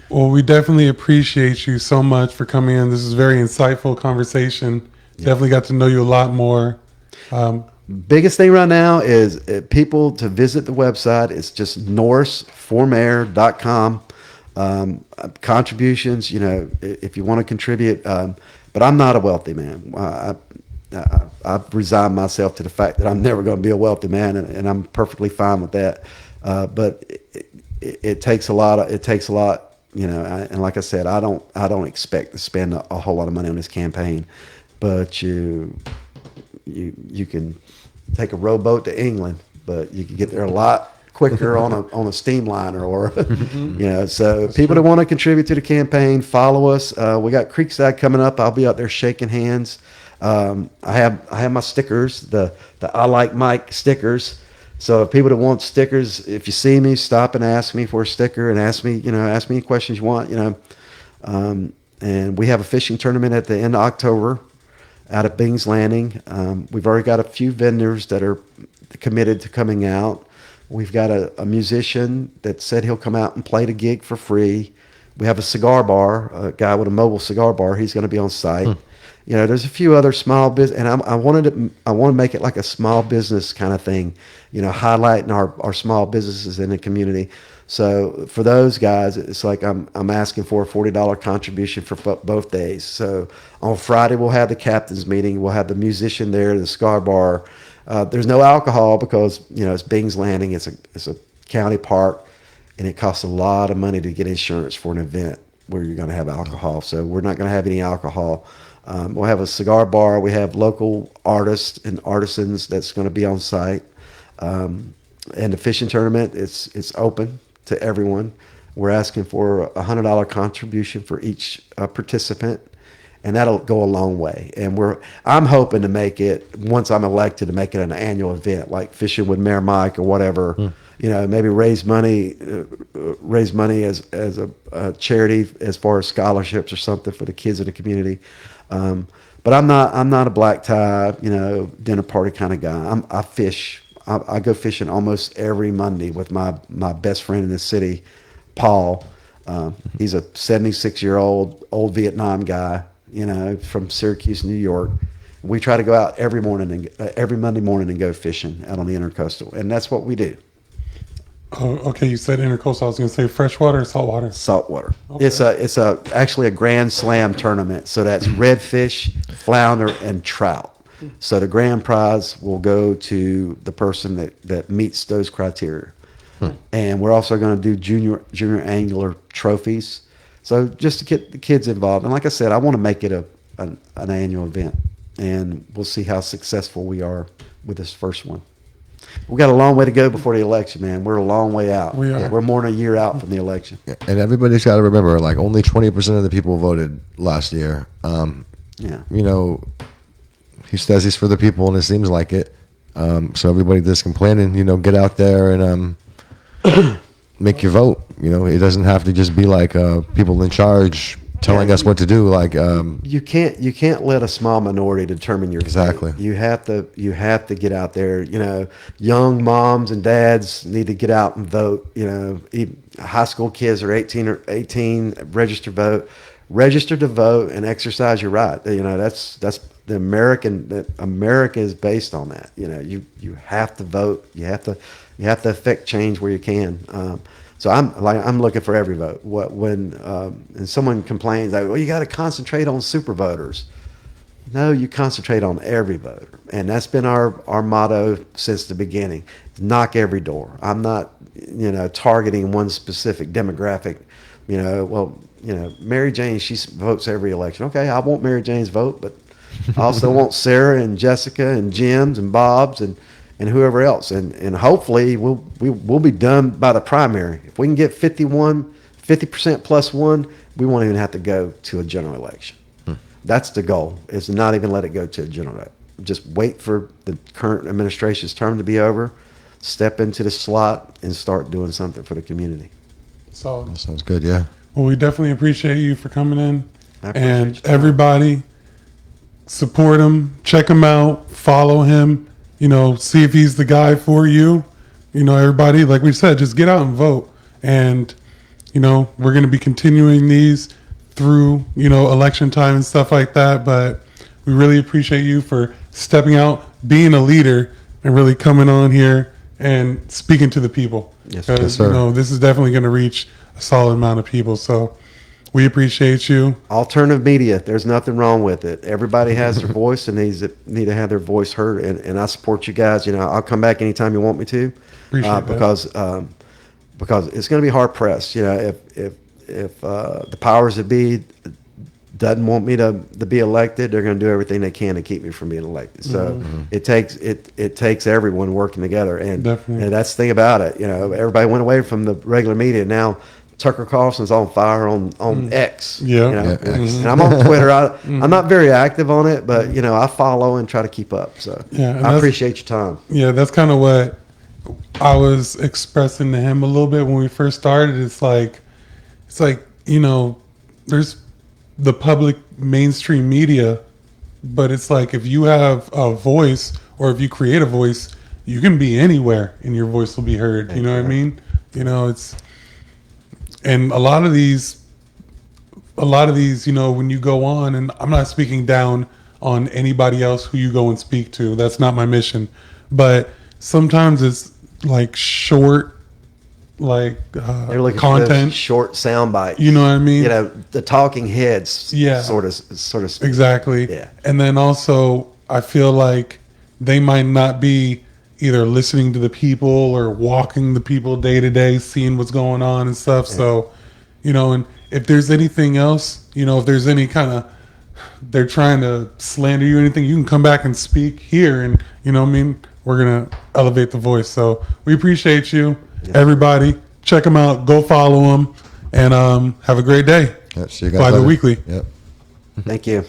Well, we definitely appreciate you so much for coming in. This is a very insightful conversation. Definitely got to know you a lot more. Biggest thing right now is people to visit the website. It's just norrisformayor.com. Contributions, if you want to contribute. But I'm not a wealthy man. I've resigned myself to the fact that I'm never going to be a wealthy man, and I'm perfectly fine with that. But it takes a lot. And like I said, I don't expect to spend a whole lot of money on this campaign. But you can take a rowboat to England, but you can get there a lot quicker on a steamliner or So people that want to contribute to the campaign, follow us. We got Creekside coming up. I'll be out there shaking hands. I have my stickers, the I Like Mike stickers. So if people that want stickers, if you see me, stop and ask me for a sticker and ask me any questions you want. And we have a fishing tournament at the end of October out at Bing's Landing. We've already got a few vendors that are committed to coming out. We've got a musician that said he'll come out and play the gig for free. We have a cigar bar, a guy with a mobile cigar bar. He's going to be on site. There's a few other small business, and I want to make it like a small business kind of thing, highlighting our small businesses in the community. So for those guys, it's like I'm asking for a $40 contribution for both days. So on Friday we'll have the captain's meeting. We'll have the musician there, the cigar bar. There's no alcohol because it's Bing's Landing. It's a county park, and it costs a lot of money to get insurance for an event where you're going to have alcohol. So we're not going to have any alcohol. We'll have a cigar bar. We have local artists and artisans that's going to be on site. And the fishing tournament, it's open to everyone. We're asking for a $100 contribution for each participant, and that'll go a long way. And I'm hoping to make it, once I'm elected, to make it an annual event like Fishing with Mayor Mike or whatever. Maybe raise money as a charity as far as scholarships or something for the kids in the community. But I'm not a black tie, dinner party kind of guy. I fish. I go fishing almost every Monday with my best friend in the city, Paul. He's a 76-year-old old Vietnam guy, from Syracuse, New York. We try to go out every Monday morning and go fishing out on the Intercoastal, and that's what we do. Oh, okay. You said intercoastal. I was going to say freshwater or saltwater. Saltwater. Okay. It's actually a Grand Slam tournament. So that's redfish, flounder, and trout. So the grand prize will go to the person that meets those criteria. And we're also going to do junior angler trophies. So just to get the kids involved. And like I said, I want to make it an annual event, and we'll see how successful we are with this first one. We got a long way to go before the election, man. We're a long way out. We are. We're more than a year out from the election. And everybody's got to remember, like, only 20% of the people voted last year. Yeah. You know, he says he's for the people, and it seems like it. So everybody that's complaining, you know, get out there and make your vote. You know, it doesn't have to just be like people in charge telling us what to do. Like you can't let a small minority determine your Exactly. fate. You have to get out there. You know, young moms and dads need to get out and vote. You know, even high school kids are 18 register to vote and exercise your right. You know, that's the America is based on that. You know, you have to vote. You have to affect change where you can. So I'm looking for every vote. And someone complains like, well, you got to concentrate on super voters. No, you concentrate on every voter, and that's been our motto since the beginning. Knock every door. I'm not, you know, targeting one specific demographic. You know, well, you know, Mary Jane, she votes every election. Okay, I want Mary Jane's vote, but I also want Sarah and Jessica and Jim's and Bob's and whoever else, and hopefully we'll be done by the primary. If we can get 50% plus one, we won't even have to go to a general election. That's the goal, is to not even let it go to a general election. Just wait for the current administration's term to be over, step into the slot, and start doing something for the community. So that sounds good. Yeah. well, we definitely appreciate you for coming in, I appreciate and your time. everybody support him, check him out, follow him. You know, see if he's the guy for you. You know, everybody, like we said, just get out and vote. And, you know, we're going to be continuing these through, you know, election time and stuff like that. But we really appreciate you for stepping out, being a leader, and really coming on here and speaking to the people. Yes, Because, sir. you know, this is definitely going to reach a solid amount of people. So we appreciate you. Alternative media, there's nothing wrong with it. Everybody has their voice and need to have their voice heard. And I support you guys. You know, I'll come back anytime you want me to, Appreciate that. because it's going to be hard pressed. You know, if the powers that be doesn't want me to be elected, they're going to do everything they can to keep me from being elected. So it takes everyone working together. And Definitely. that's the thing about it. You know, everybody went away from the regular media. Now Tucker Carlson's on fire on X. Yeah. You know? Yeah, X. And I'm on Twitter. I'm not very active on it, but you know, I follow and try to keep up. So Yeah, and I that's- appreciate your time. Yeah, that's kind of what I was expressing to him a little bit when we first started. It's like, you know, there's the public mainstream media, but it's like if you have a voice or if you create a voice, you can be anywhere and your voice will be heard. You know what I mean? You know, and a lot of these, you know, when you go on, and I'm not speaking down on anybody else who you go and speak to. That's not my mission. But sometimes it's like short, like They're looking for content. those short sound bites. You know what I mean? You know, the talking heads. Yeah. Sort of. Speak. Exactly. Yeah. And then also, I feel like they might not be either listening to the people or walking the people day to day, seeing what's going on and stuff. Yeah. So, you know, and if there's anything else, you know, if there's any kind of, they're trying to slander you or anything, you can come back and speak here. And, you know what I mean? We're going to elevate the voice. So we appreciate you. Yeah. Everybody, check them out. Go follow them. And have a great day. Yeah, see you guys Flagler later. Weekly. Yep. Thank you.